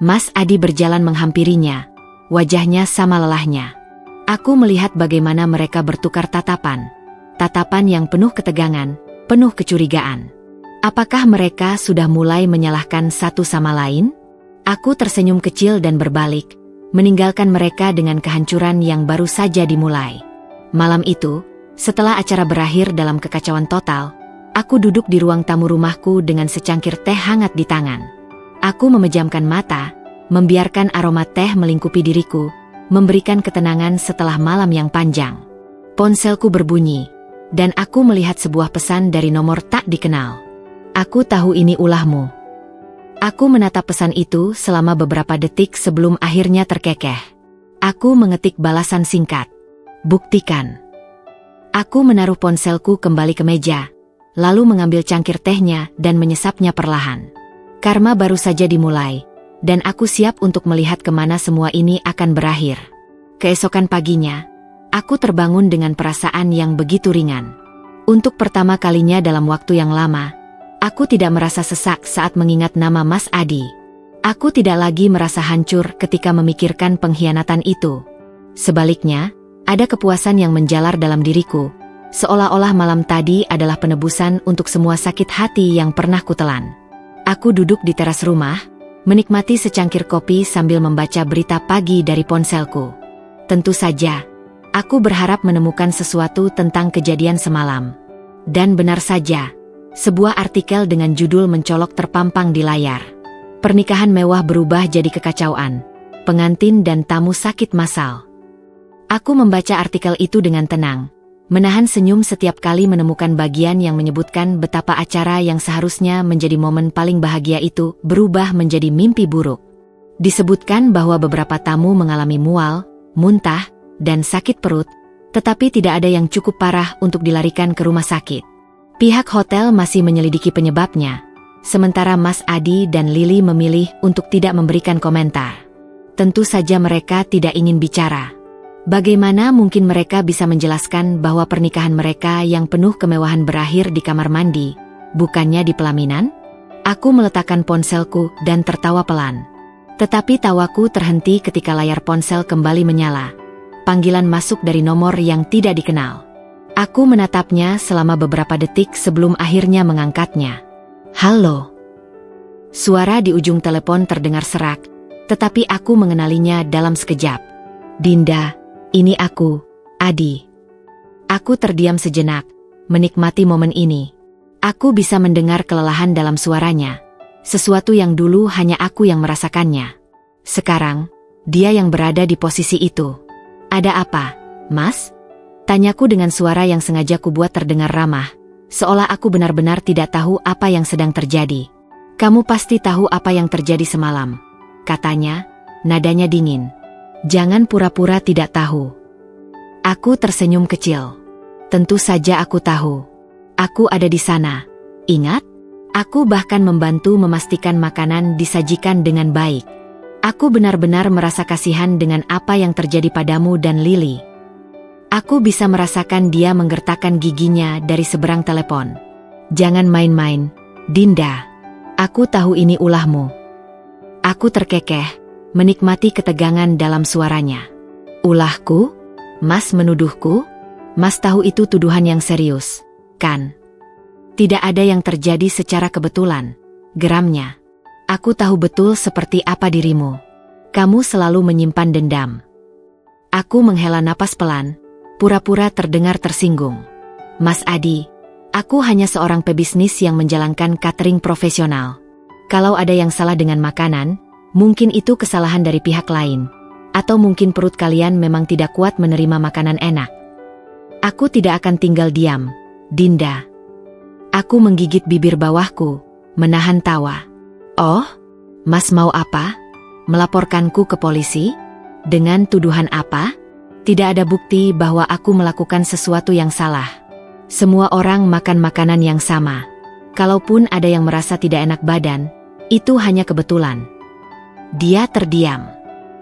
Speaker 1: Mas Adi berjalan menghampirinya, wajahnya sama lelahnya. Aku melihat bagaimana mereka bertukar tatapan. Tatapan yang penuh ketegangan, penuh kecurigaan. Apakah mereka sudah mulai menyalahkan satu sama lain? Aku tersenyum kecil dan berbalik, meninggalkan mereka dengan kehancuran yang baru saja dimulai. Malam itu, setelah acara berakhir dalam kekacauan total, aku duduk di ruang tamu rumahku dengan secangkir teh hangat di tangan. Aku memejamkan mata, membiarkan aroma teh melingkupi diriku, memberikan ketenangan setelah malam yang panjang. Ponselku berbunyi, dan aku melihat sebuah pesan dari nomor tak dikenal. Aku tahu ini ulahmu. Aku menatap pesan itu selama beberapa detik sebelum akhirnya terkekeh. Aku mengetik balasan singkat. Buktikan. Aku menaruh ponselku kembali ke meja, lalu mengambil cangkir tehnya dan menyesapnya perlahan. Karma baru saja dimulai, dan aku siap untuk melihat kemana semua ini akan berakhir. Keesokan paginya, aku terbangun dengan perasaan yang begitu ringan. Untuk pertama kalinya dalam waktu yang lama, aku tidak merasa sesak saat mengingat nama Mas Adi. Aku tidak lagi merasa hancur ketika memikirkan pengkhianatan itu. Sebaliknya, ada kepuasan yang menjalar dalam diriku, seolah-olah malam tadi adalah penebusan untuk semua sakit hati yang pernah kutelan. Aku duduk di teras rumah, menikmati secangkir kopi sambil membaca berita pagi dari ponselku. Tentu saja, aku berharap menemukan sesuatu tentang kejadian semalam. Dan benar saja, sebuah artikel dengan judul mencolok terpampang di layar. Pernikahan mewah berubah jadi kekacauan. Pengantin dan tamu sakit massal. Aku membaca artikel itu dengan tenang, menahan senyum setiap kali menemukan bagian yang menyebutkan betapa acara yang seharusnya menjadi momen paling bahagia itu berubah menjadi mimpi buruk. Disebutkan bahwa beberapa tamu mengalami mual, muntah, dan sakit perut, tetapi tidak ada yang cukup parah untuk dilarikan ke rumah sakit. Pihak hotel masih menyelidiki penyebabnya, sementara Mas Adi dan Lily memilih untuk tidak memberikan komentar. Tentu saja mereka tidak ingin bicara. Bagaimana mungkin mereka bisa menjelaskan bahwa pernikahan mereka yang penuh kemewahan berakhir di kamar mandi, bukannya di pelaminan? Aku meletakkan ponselku dan tertawa pelan. Tetapi tawaku terhenti ketika layar ponsel kembali menyala. Panggilan masuk dari nomor yang tidak dikenal. Aku menatapnya selama beberapa detik sebelum akhirnya mengangkatnya. Halo. Suara di ujung telepon terdengar serak, tetapi aku mengenalinya dalam sekejap. Dinda, ini aku, Adi. Aku terdiam sejenak, menikmati momen ini. Aku bisa mendengar kelelahan dalam suaranya, sesuatu yang dulu hanya aku yang merasakannya. Sekarang, dia yang berada di posisi itu. Ada apa, Mas? Tanyaku dengan suara yang sengaja kubuat terdengar ramah, seolah aku benar-benar tidak tahu apa yang sedang terjadi. Kamu pasti tahu apa yang terjadi semalam, katanya, nadanya dingin. Jangan pura-pura tidak tahu. Aku tersenyum kecil. Tentu saja aku tahu. Aku ada di sana. Ingat? Aku bahkan membantu memastikan makanan disajikan dengan baik. Aku benar-benar merasa kasihan dengan apa yang terjadi padamu dan Lily. Aku bisa merasakan dia menggertakkan giginya dari seberang telepon. Jangan main-main, Dinda. Aku tahu ini ulahmu. Aku terkekeh, menikmati ketegangan dalam suaranya. Ulahku? Mas menuduhku? Mas tahu itu tuduhan yang serius, kan? Tidak ada yang terjadi secara kebetulan, geramnya. Aku tahu betul seperti apa dirimu. Kamu selalu menyimpan dendam. Aku menghela napas pelan, pura-pura terdengar tersinggung. Mas Adi, aku hanya seorang pebisnis yang menjalankan catering profesional. Kalau ada yang salah dengan makanan, mungkin itu kesalahan dari pihak lain. Atau mungkin perut kalian memang tidak kuat menerima makanan enak. Aku tidak akan tinggal diam, Dinda. Aku menggigit bibir bawahku, menahan tawa. Oh, Mas mau apa? Melaporkanku ke polisi? Dengan tuduhan apa? Tidak ada bukti bahwa aku melakukan sesuatu yang salah. Semua orang makan makanan yang sama. Kalaupun ada yang merasa tidak enak badan, itu hanya kebetulan. Dia terdiam.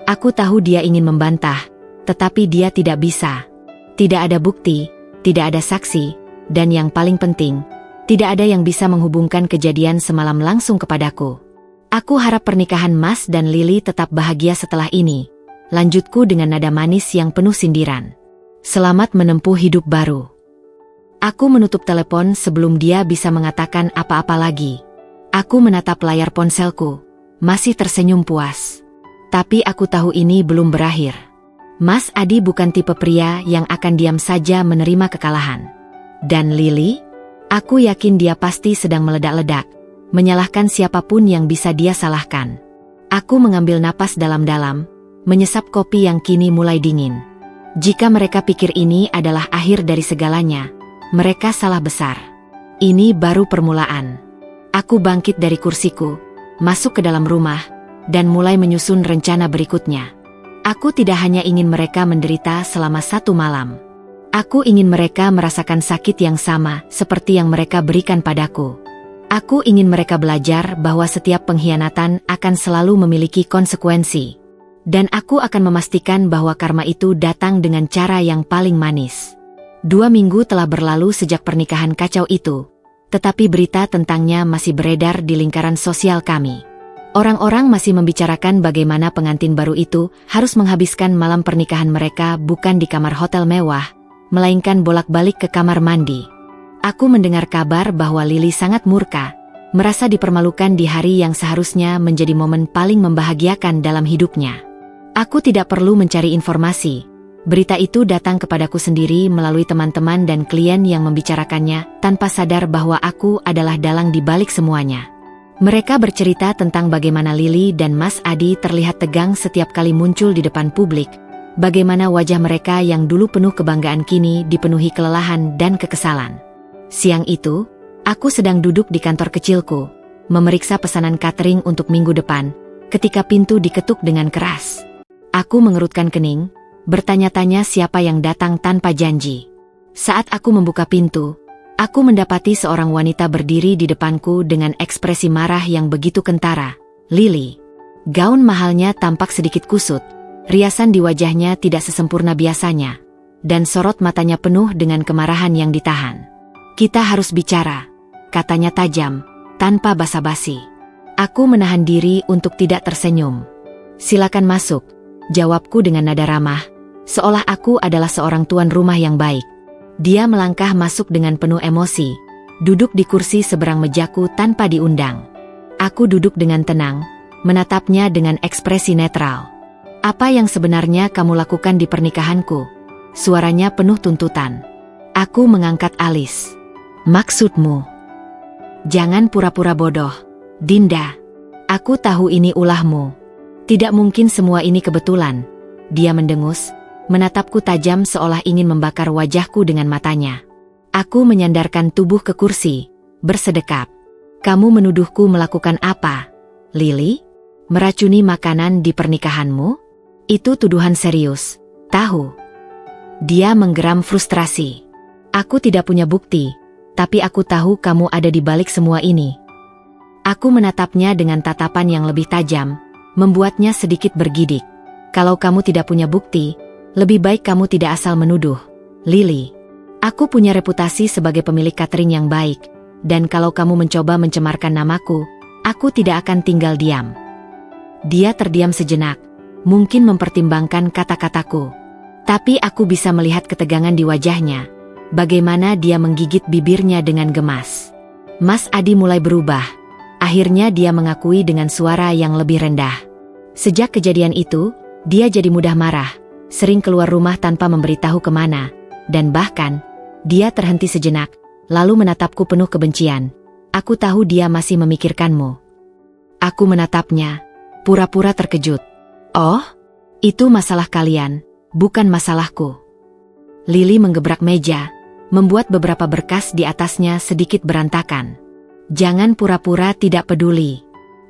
Speaker 1: Aku tahu dia ingin membantah, tetapi dia tidak bisa. Tidak ada bukti, tidak ada saksi, dan yang paling penting, tidak ada yang bisa menghubungkan kejadian semalam langsung kepadaku. Aku harap pernikahan Mas dan Lily tetap bahagia setelah ini. Lanjutku dengan nada manis yang penuh sindiran. Selamat menempuh hidup baru. Aku menutup telepon sebelum dia bisa mengatakan apa-apa lagi. Aku menatap layar ponselku, masih tersenyum puas. Tapi aku tahu ini belum berakhir. Mas Adi bukan tipe pria yang akan diam saja menerima kekalahan. Dan Lily? Aku yakin dia pasti sedang meledak-ledak, menyalahkan siapapun yang bisa dia salahkan. Aku mengambil napas dalam-dalam, menyesap kopi yang kini mulai dingin. Jika mereka pikir ini adalah akhir dari segalanya, mereka salah besar. Ini baru permulaan. Aku bangkit dari kursiku, masuk ke dalam rumah, dan mulai menyusun rencana berikutnya. Aku tidak hanya ingin mereka menderita selama 1 malam. Aku ingin mereka merasakan sakit yang sama seperti yang mereka berikan padaku. Aku ingin mereka belajar bahwa setiap pengkhianatan akan selalu memiliki konsekuensi. Dan aku akan memastikan bahwa karma itu datang dengan cara yang paling manis. 2 minggu telah berlalu sejak pernikahan kacau itu, tetapi berita tentangnya masih beredar di lingkaran sosial kami. Orang-orang masih membicarakan bagaimana pengantin baru itu harus menghabiskan malam pernikahan mereka bukan di kamar hotel mewah, melainkan bolak-balik ke kamar mandi. Aku mendengar kabar bahwa Lily sangat murka, merasa dipermalukan di hari yang seharusnya menjadi momen paling membahagiakan dalam hidupnya. Aku tidak perlu mencari informasi. Berita itu datang kepadaku sendiri melalui teman-teman dan klien yang membicarakannya tanpa sadar bahwa aku adalah dalang di balik semuanya. Mereka bercerita tentang bagaimana Lily dan Mas Adi terlihat tegang setiap kali muncul di depan publik, bagaimana wajah mereka yang dulu penuh kebanggaan kini dipenuhi kelelahan dan kekesalan. Siang itu, aku sedang duduk di kantor kecilku, memeriksa pesanan catering untuk minggu depan, ketika pintu diketuk dengan keras. Aku mengerutkan kening, bertanya-tanya siapa yang datang tanpa janji. Saat aku membuka pintu, aku mendapati seorang wanita berdiri di depanku dengan ekspresi marah yang begitu kentara. Lily. Gaun mahalnya tampak sedikit kusut, riasan di wajahnya tidak sesempurna biasanya, dan sorot matanya penuh dengan kemarahan yang ditahan. Kita harus bicara, katanya tajam, tanpa basa-basi. Aku menahan diri untuk tidak tersenyum. Silakan masuk, jawabku dengan nada ramah, seolah aku adalah seorang tuan rumah yang baik. Dia melangkah masuk dengan penuh emosi, duduk di kursi seberang mejaku tanpa diundang. Aku duduk dengan tenang, menatapnya dengan ekspresi netral. Apa yang sebenarnya kamu lakukan di pernikahanku? Suaranya penuh tuntutan. Aku mengangkat alis. Maksudmu? Jangan pura-pura bodoh, Dinda. Aku tahu ini ulahmu. Tidak mungkin semua ini kebetulan. Dia mendengus, menatapku tajam seolah ingin membakar wajahku dengan matanya. Aku menyandarkan tubuh ke kursi, bersedekap. Kamu menuduhku melakukan apa, Lily? Meracuni makanan di pernikahanmu? Itu tuduhan serius, tahu? Dia menggeram frustrasi. Aku tidak punya bukti, tapi aku tahu kamu ada di balik semua ini. Aku menatapnya dengan tatapan yang lebih tajam, membuatnya sedikit bergidik. Kalau kamu tidak punya bukti, lebih baik kamu tidak asal menuduh, Lily. Aku punya reputasi sebagai pemilik catering yang baik, dan kalau kamu mencoba mencemarkan namaku, aku tidak akan tinggal diam. Dia terdiam sejenak, mungkin mempertimbangkan kata-kataku. Tapi aku bisa melihat ketegangan di wajahnya, bagaimana dia menggigit bibirnya dengan gemas. Mas Adi mulai berubah. Akhirnya dia mengakui dengan suara yang lebih rendah. Sejak kejadian itu, dia jadi mudah marah, sering keluar rumah tanpa memberitahu kemana, dan bahkan, dia terhenti sejenak, lalu menatapku penuh kebencian. Aku tahu dia masih memikirkanmu. Aku menatapnya, pura-pura terkejut. Oh, itu masalah kalian, bukan masalahku. Lili menggebrak meja, membuat beberapa berkas di atasnya sedikit berantakan. Jangan pura-pura tidak peduli.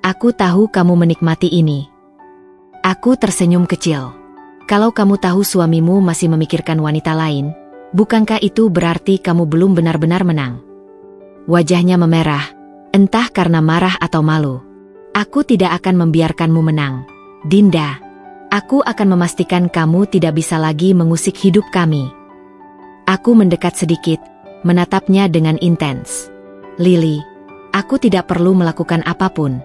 Speaker 1: Aku tahu kamu menikmati ini. Aku tersenyum kecil. Kalau kamu tahu suamimu masih memikirkan wanita lain, bukankah itu berarti kamu belum benar-benar menang? Wajahnya memerah, entah karena marah atau malu. Aku tidak akan membiarkanmu menang, Dinda. Aku akan memastikan kamu tidak bisa lagi mengusik hidup kami. Aku mendekat sedikit, menatapnya dengan intens. Lili, aku tidak perlu melakukan apapun.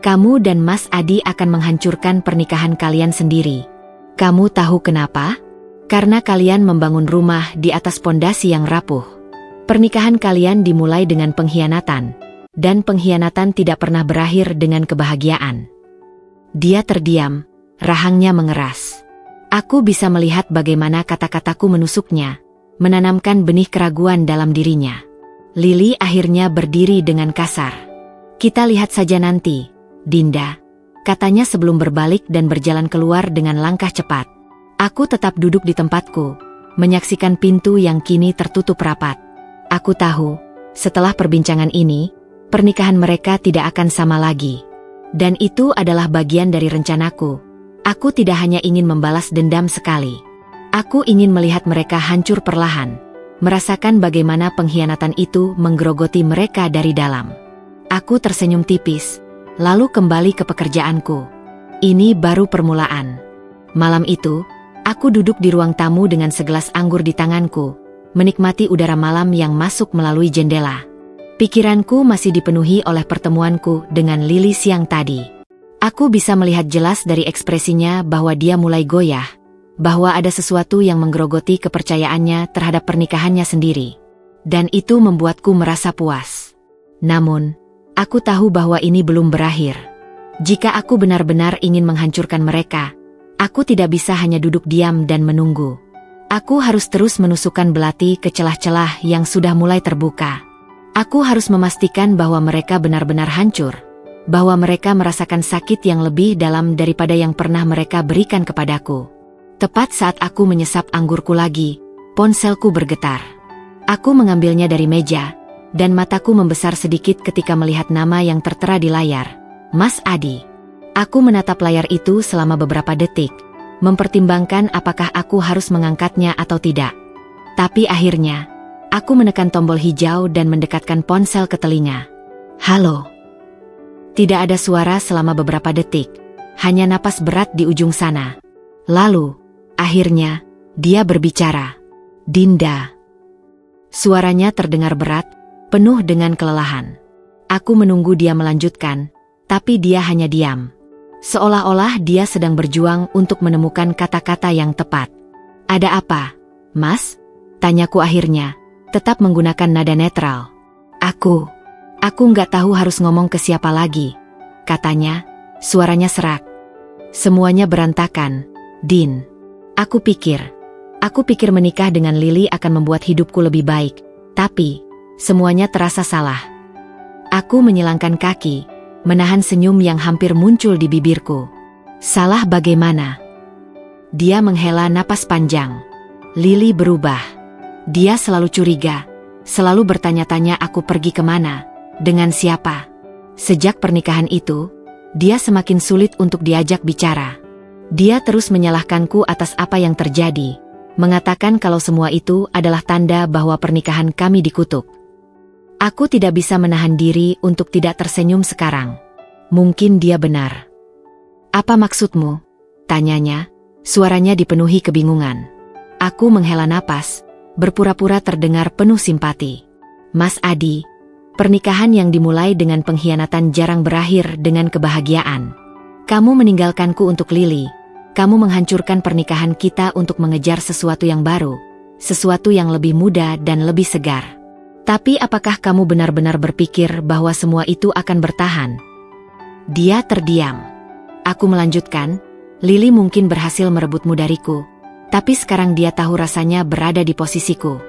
Speaker 1: Kamu dan Mas Adi akan menghancurkan pernikahan kalian sendiri. Kamu tahu kenapa? Karena kalian membangun rumah di atas pondasi yang rapuh. Pernikahan kalian dimulai dengan pengkhianatan, dan pengkhianatan tidak pernah berakhir dengan kebahagiaan. Dia terdiam, rahangnya mengeras. Aku bisa melihat bagaimana kata-kataku menusuknya, menanamkan benih keraguan dalam dirinya. Lili akhirnya berdiri dengan kasar. Kita lihat saja nanti, Dinda, katanya sebelum berbalik dan berjalan keluar dengan langkah cepat. Aku tetap duduk di tempatku, menyaksikan pintu yang kini tertutup rapat. Aku tahu, setelah perbincangan ini, pernikahan mereka tidak akan sama lagi. Dan itu adalah bagian dari rencanaku. Aku tidak hanya ingin membalas dendam sekali. Aku ingin melihat mereka hancur perlahan, merasakan bagaimana pengkhianatan itu menggerogoti mereka dari dalam. Aku tersenyum tipis, lalu kembali ke pekerjaanku. Ini baru permulaan. Malam itu, aku duduk di ruang tamu dengan segelas anggur di tanganku, menikmati udara malam yang masuk melalui jendela. Pikiranku masih dipenuhi oleh pertemuanku dengan Lili siang tadi. Aku bisa melihat jelas dari ekspresinya bahwa dia mulai goyah, bahwa ada sesuatu yang menggerogoti kepercayaannya terhadap pernikahannya sendiri. Dan itu membuatku merasa puas. Namun, aku tahu bahwa ini belum berakhir. Jika aku benar-benar ingin menghancurkan mereka, aku tidak bisa hanya duduk diam dan menunggu. Aku harus terus menusukkan belati ke celah-celah yang sudah mulai terbuka. Aku harus memastikan bahwa mereka benar-benar hancur, bahwa mereka merasakan sakit yang lebih dalam daripada yang pernah mereka berikan kepadaku. Tepat saat aku menyesap anggurku lagi, ponselku bergetar. Aku mengambilnya dari meja, dan mataku membesar sedikit ketika melihat nama yang tertera di layar, Mas Adi. Aku menatap layar itu selama beberapa detik, mempertimbangkan apakah aku harus mengangkatnya atau tidak. Tapi akhirnya, aku menekan tombol hijau dan mendekatkan ponsel ke telinga. Halo. Tidak ada suara selama beberapa detik, hanya napas berat di ujung sana. Lalu, akhirnya, dia berbicara. Dinda. Suaranya terdengar berat, penuh dengan kelelahan. Aku menunggu dia melanjutkan, tapi dia hanya diam. Seolah-olah dia sedang berjuang untuk menemukan kata-kata yang tepat. Ada apa, Mas? Tanyaku akhirnya, tetap menggunakan nada netral. Aku nggak tahu harus ngomong ke siapa lagi, katanya, suaranya serak. Semuanya berantakan, Din. Aku pikir menikah dengan Lili akan membuat hidupku lebih baik, tapi semuanya terasa salah. Aku menyilangkan kaki, menahan senyum yang hampir muncul di bibirku. Salah bagaimana? Dia menghela napas panjang. Lili berubah. Dia selalu curiga, selalu bertanya-tanya aku pergi kemana, dengan siapa. Sejak pernikahan itu, dia semakin sulit untuk diajak bicara. Dia terus menyalahkanku atas apa yang terjadi, mengatakan kalau semua itu adalah tanda bahwa pernikahan kami dikutuk. Aku tidak bisa menahan diri untuk tidak tersenyum sekarang. Mungkin dia benar. Apa maksudmu? Tanyanya, suaranya dipenuhi kebingungan. Aku menghela napas, berpura-pura terdengar penuh simpati. Mas Adi, pernikahan yang dimulai dengan pengkhianatan jarang berakhir dengan kebahagiaan. Kamu meninggalkanku untuk Lili, Kamu menghancurkan pernikahan kita untuk mengejar sesuatu yang baru, sesuatu yang lebih muda dan lebih segar. Tapi apakah kamu benar-benar berpikir bahwa semua itu akan bertahan? Dia terdiam. Aku melanjutkan, Lily mungkin berhasil merebutmu dariku, tapi sekarang dia tahu rasanya berada di posisiku.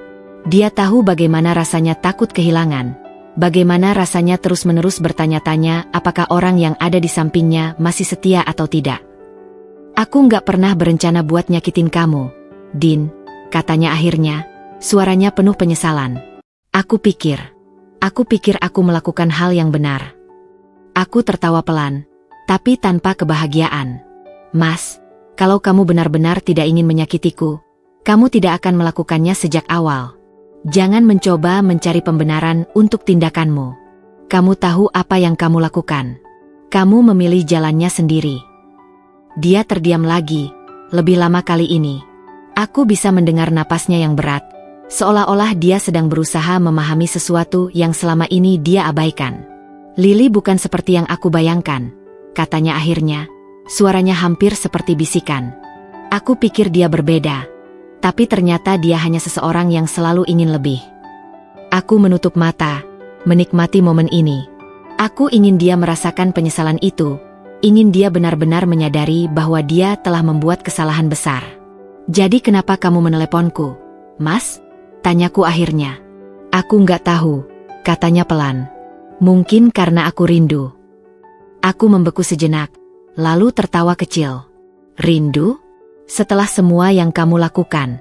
Speaker 1: Dia tahu bagaimana rasanya takut kehilangan, bagaimana rasanya terus-menerus bertanya-tanya apakah orang yang ada di sampingnya masih setia atau tidak. Aku nggak pernah berencana buat nyakitin kamu, Din, katanya akhirnya, suaranya penuh penyesalan. Aku pikir aku melakukan hal yang benar. Aku tertawa pelan, tapi tanpa kebahagiaan. Mas, kalau kamu benar-benar tidak ingin menyakitiku, kamu tidak akan melakukannya sejak awal. Jangan mencoba mencari pembenaran untuk tindakanmu. Kamu tahu apa yang kamu lakukan. Kamu memilih jalannya sendiri. Dia terdiam lagi, lebih lama kali ini. Aku bisa mendengar napasnya yang berat, seolah-olah dia sedang berusaha memahami sesuatu yang selama ini dia abaikan. Lily bukan seperti yang aku bayangkan, katanya akhirnya, suaranya hampir seperti bisikan. Aku pikir dia berbeda, tapi ternyata dia hanya seseorang yang selalu ingin lebih. Aku menutup mata, menikmati momen ini. Aku ingin dia merasakan penyesalan itu, ingin dia benar-benar menyadari bahwa dia telah membuat kesalahan besar. Jadi kenapa kamu meneleponku, Mas? Tanyaku akhirnya. Aku nggak tahu, katanya pelan. Mungkin karena aku rindu. Aku membeku sejenak, lalu tertawa kecil. Rindu? Setelah semua yang kamu lakukan.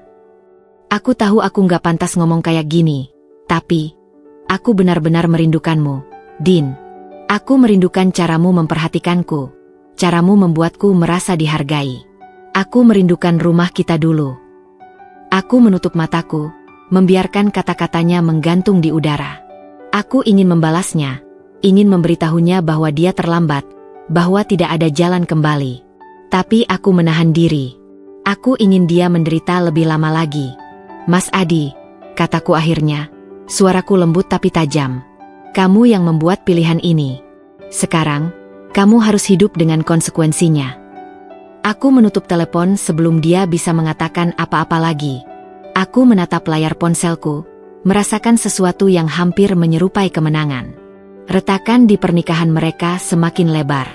Speaker 1: Aku tahu aku nggak pantas ngomong kayak gini, tapi aku benar-benar merindukanmu, Din. Aku merindukan caramu memperhatikanku, caramu membuatku merasa dihargai. Aku merindukan rumah kita dulu. Aku menutup mataku, membiarkan kata-katanya menggantung di udara. Aku ingin membalasnya, ingin memberitahunya bahwa dia terlambat, bahwa tidak ada jalan kembali. Tapi aku menahan diri. Aku ingin dia menderita lebih lama lagi. Mas Adi, kataku akhirnya, suaraku lembut tapi tajam. Kamu yang membuat pilihan ini. Sekarang, kamu harus hidup dengan konsekuensinya. Aku menutup telepon sebelum dia bisa mengatakan apa-apa lagi. Aku menatap layar ponselku, merasakan sesuatu yang hampir menyerupai kemenangan. Retakan di pernikahan mereka semakin lebar.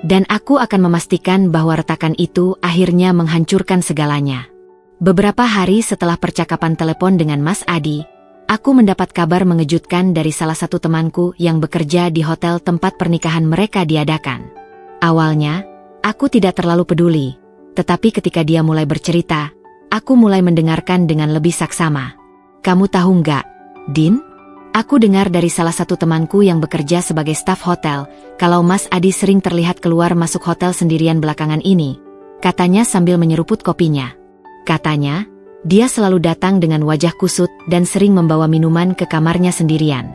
Speaker 1: Dan aku akan memastikan bahwa retakan itu akhirnya menghancurkan segalanya. Beberapa hari setelah percakapan telepon dengan Mas Adi, aku mendapat kabar mengejutkan dari salah satu temanku yang bekerja di hotel tempat pernikahan mereka diadakan. Awalnya, aku tidak terlalu peduli, tetapi ketika dia mulai bercerita, aku mulai mendengarkan dengan lebih saksama. Kamu tahu nggak, Din? Aku dengar dari salah satu temanku yang bekerja sebagai staf hotel, kalau Mas Adi sering terlihat keluar masuk hotel sendirian belakangan ini, katanya sambil menyeruput kopinya. Katanya, dia selalu datang dengan wajah kusut dan sering membawa minuman ke kamarnya sendirian.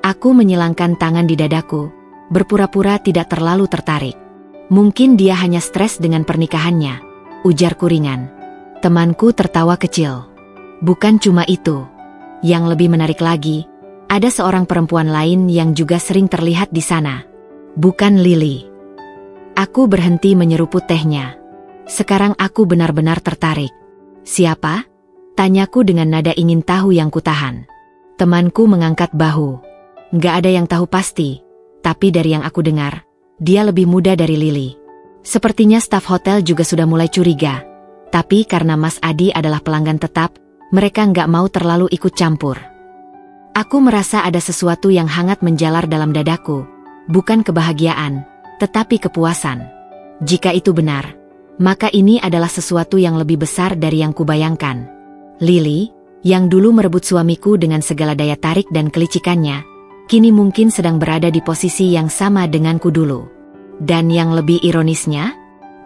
Speaker 1: Aku menyilangkan tangan di dadaku, berpura-pura tidak terlalu tertarik. Mungkin dia hanya stres dengan pernikahannya, ujarku ringan. Temanku tertawa kecil. Bukan cuma itu. Yang lebih menarik lagi, ada seorang perempuan lain yang juga sering terlihat di sana. Bukan Lily. Aku berhenti menyeruput tehnya. Sekarang aku benar-benar tertarik. Siapa? Tanyaku dengan nada ingin tahu yang kutahan. Temanku mengangkat bahu. Nggak ada yang tahu pasti, tapi dari yang aku dengar, dia lebih muda dari Lily. Sepertinya staf hotel juga sudah mulai curiga. Tapi karena Mas Adi adalah pelanggan tetap, mereka nggak mau terlalu ikut campur. Aku merasa ada sesuatu yang hangat menjalar dalam dadaku. Bukan kebahagiaan, tetapi kepuasan. Jika itu benar, maka ini adalah sesuatu yang lebih besar dari yang kubayangkan. Lily, yang dulu merebut suamiku dengan segala daya tarik dan kelicikannya, kini mungkin sedang berada di posisi yang sama denganku dulu. Dan yang lebih ironisnya,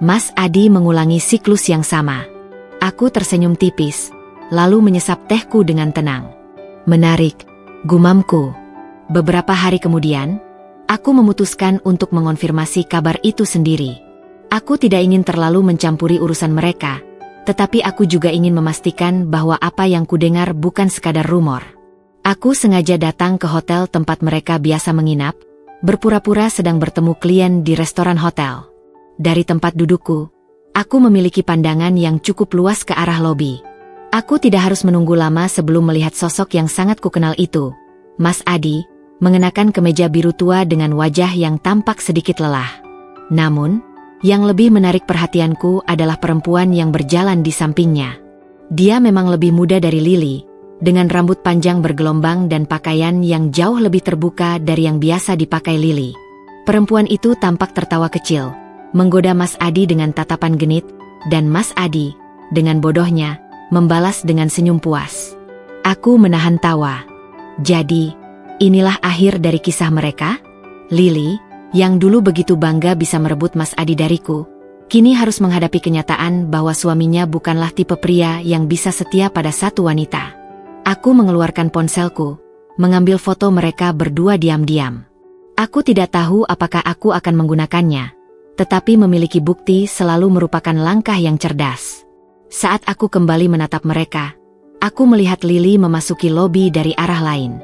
Speaker 1: Mas Adi mengulangi siklus yang sama. Aku tersenyum tipis, lalu menyesap tehku dengan tenang. Menarik, gumamku. Beberapa hari kemudian, aku memutuskan untuk mengonfirmasi kabar itu sendiri. Aku tidak ingin terlalu mencampuri urusan mereka, tetapi aku juga ingin memastikan bahwa apa yang kudengar bukan sekadar rumor. Aku sengaja datang ke hotel tempat mereka biasa menginap, berpura-pura sedang bertemu klien di restoran hotel. Dari tempat dudukku, Aku memiliki pandangan yang cukup luas ke arah lobi. Aku tidak harus menunggu lama sebelum melihat sosok yang sangat kukenal itu. Mas Adi, mengenakan kemeja biru tua dengan wajah yang tampak sedikit lelah. Namun, yang lebih menarik perhatianku adalah perempuan yang berjalan di sampingnya. Dia memang lebih muda dari Lily, dengan rambut panjang bergelombang dan pakaian yang jauh lebih terbuka dari yang biasa dipakai Lily. Perempuan itu tampak tertawa kecil, menggoda Mas Adi dengan tatapan genit, dan Mas Adi, dengan bodohnya, membalas dengan senyum puas. Aku menahan tawa. Jadi, inilah akhir dari kisah mereka? Lily, yang dulu begitu bangga bisa merebut Mas Adi dariku, kini harus menghadapi kenyataan bahwa suaminya bukanlah tipe pria yang bisa setia pada satu wanita. Aku mengeluarkan ponselku, mengambil foto mereka berdua diam-diam. Aku tidak tahu apakah aku akan menggunakannya, tetapi memiliki bukti selalu merupakan langkah yang cerdas. Saat aku kembali menatap mereka, aku melihat Lily memasuki lobi dari arah lain.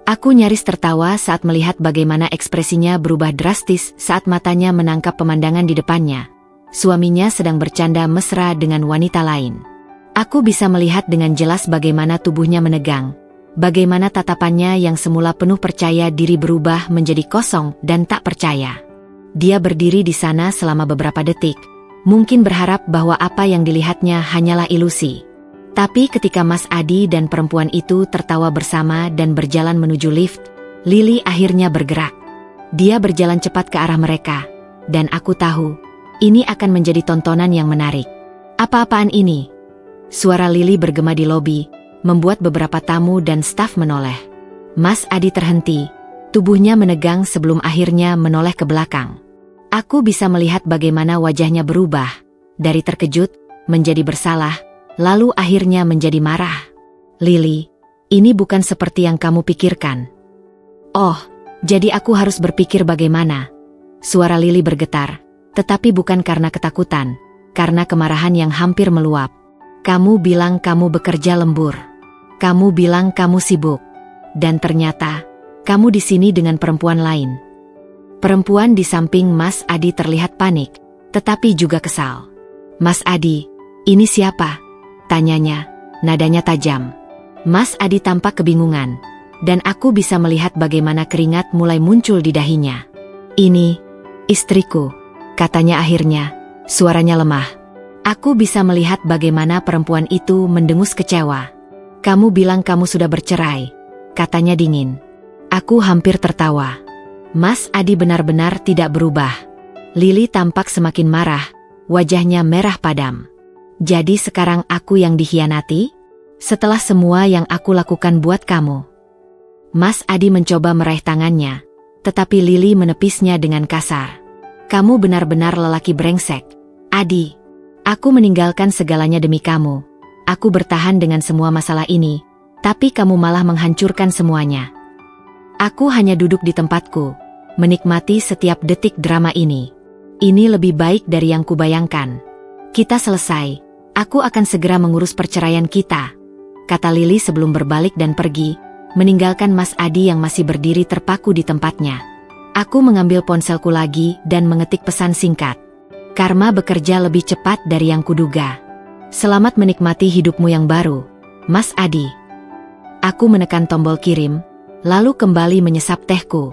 Speaker 1: Aku nyaris tertawa saat melihat bagaimana ekspresinya berubah drastis saat matanya menangkap pemandangan di depannya. Suaminya sedang bercanda mesra dengan wanita lain. Aku bisa melihat dengan jelas bagaimana tubuhnya menegang, bagaimana tatapannya yang semula penuh percaya diri berubah menjadi kosong dan tak percaya. Dia berdiri di sana selama beberapa detik, mungkin berharap bahwa apa yang dilihatnya hanyalah ilusi. Tapi ketika Mas Adi dan perempuan itu tertawa bersama dan berjalan menuju lift, Lily akhirnya bergerak. Dia berjalan cepat ke arah mereka, dan aku tahu, ini akan menjadi tontonan yang menarik. Apa-apaan ini? Suara Lily bergema di lobi, membuat beberapa tamu dan staf menoleh. Mas Adi terhenti, tubuhnya menegang sebelum akhirnya menoleh ke belakang. Aku bisa melihat bagaimana wajahnya berubah, dari terkejut, menjadi bersalah, lalu akhirnya menjadi marah. Lily, ini bukan seperti yang kamu pikirkan. Oh, jadi aku harus berpikir bagaimana? Suara Lily bergetar, tetapi bukan karena ketakutan, karena kemarahan yang hampir meluap. Kamu bilang kamu bekerja lembur. Kamu bilang kamu sibuk. Dan ternyata, kamu di sini dengan perempuan lain. Perempuan di samping Mas Adi terlihat panik, tetapi juga kesal. Mas Adi, ini siapa? Tanyanya, nadanya tajam. Mas Adi tampak kebingungan, dan aku bisa melihat bagaimana keringat mulai muncul di dahinya. Ini, istriku, katanya akhirnya, suaranya lemah. Aku bisa melihat bagaimana perempuan itu mendengus kecewa. Kamu bilang kamu sudah bercerai, katanya dingin. Aku hampir tertawa. Mas Adi benar-benar tidak berubah. Lily tampak semakin marah, wajahnya merah padam. Jadi sekarang aku yang dikhianati? Setelah semua yang aku lakukan buat kamu. Mas Adi mencoba meraih tangannya, tetapi Lily menepisnya dengan kasar. Kamu benar-benar lelaki brengsek. Adi, aku meninggalkan segalanya demi kamu. Aku bertahan dengan semua masalah ini, tapi kamu malah menghancurkan semuanya. Aku hanya duduk di tempatku, menikmati setiap detik drama ini. Ini lebih baik dari yang kubayangkan. Kita selesai. Aku akan segera mengurus perceraian kita, kata Lily sebelum berbalik dan pergi, meninggalkan Mas Adi yang masih berdiri terpaku di tempatnya. Aku mengambil ponselku lagi dan mengetik pesan singkat. Karma bekerja lebih cepat dari yang kuduga. Selamat menikmati hidupmu yang baru, Mas Adi. Aku menekan tombol kirim, lalu kembali menyesap tehku.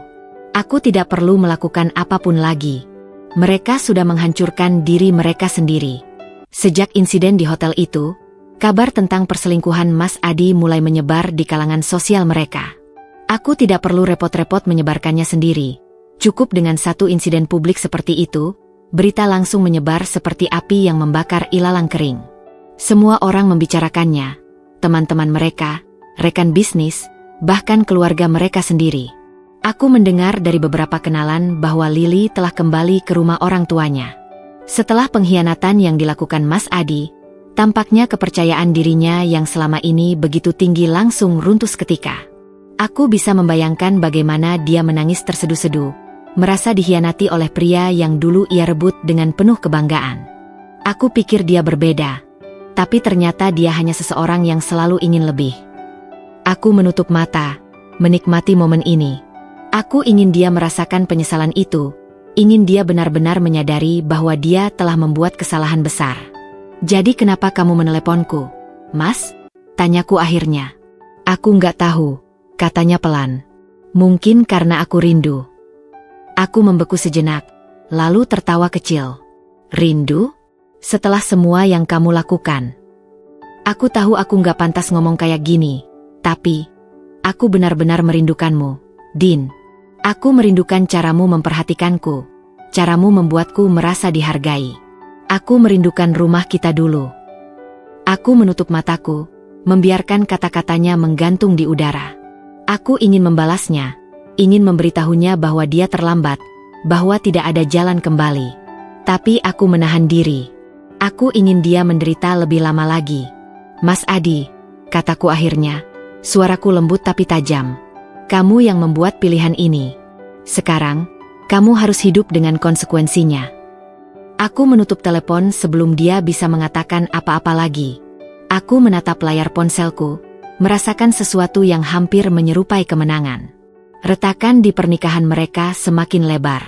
Speaker 1: Aku tidak perlu melakukan apapun lagi. Mereka sudah menghancurkan diri mereka sendiri. Sejak insiden di hotel itu, kabar tentang perselingkuhan Mas Adi mulai menyebar di kalangan sosial mereka. Aku tidak perlu repot-repot menyebarkannya sendiri. Cukup dengan satu insiden publik seperti itu, berita langsung menyebar seperti api yang membakar ilalang kering. Semua orang membicarakannya, teman-teman mereka, rekan bisnis, bahkan keluarga mereka sendiri. Aku mendengar dari beberapa kenalan bahwa Lily telah kembali ke rumah orang tuanya. Setelah pengkhianatan yang dilakukan Mas Adi, tampaknya kepercayaan dirinya yang selama ini begitu tinggi langsung runtuh seketika. Aku bisa membayangkan bagaimana dia menangis terseduh-seduh, merasa dikhianati oleh pria yang dulu ia rebut dengan penuh kebanggaan. Aku pikir dia berbeda, tapi ternyata dia hanya seseorang yang selalu ingin lebih. Aku menutup mata, menikmati momen ini. Aku ingin dia merasakan penyesalan itu, ingin dia benar-benar menyadari bahwa dia telah membuat kesalahan besar. "Jadi kenapa kamu meneleponku, Mas?" tanyaku akhirnya. "Aku nggak tahu," katanya pelan. "Mungkin karena aku rindu." Aku membeku sejenak, lalu tertawa kecil. "Rindu? Setelah semua yang kamu lakukan?" "Aku tahu aku nggak pantas ngomong kayak gini, tapi aku benar-benar merindukanmu, Din. Aku merindukan caramu memperhatikanku, caramu membuatku merasa dihargai. Aku merindukan rumah kita dulu." Aku menutup mataku, membiarkan kata-katanya menggantung di udara. Aku ingin membalasnya, ingin memberitahunya bahwa dia terlambat, bahwa tidak ada jalan kembali. Tapi aku menahan diri. Aku ingin dia menderita lebih lama lagi. "Mas Adi," kataku akhirnya, suaraku lembut tapi tajam. "Kamu yang membuat pilihan ini. Sekarang, kamu harus hidup dengan konsekuensinya." Aku menutup telepon sebelum dia bisa mengatakan apa-apa lagi. Aku menatap layar ponselku, merasakan sesuatu yang hampir menyerupai kemenangan. Retakan di pernikahan mereka semakin lebar.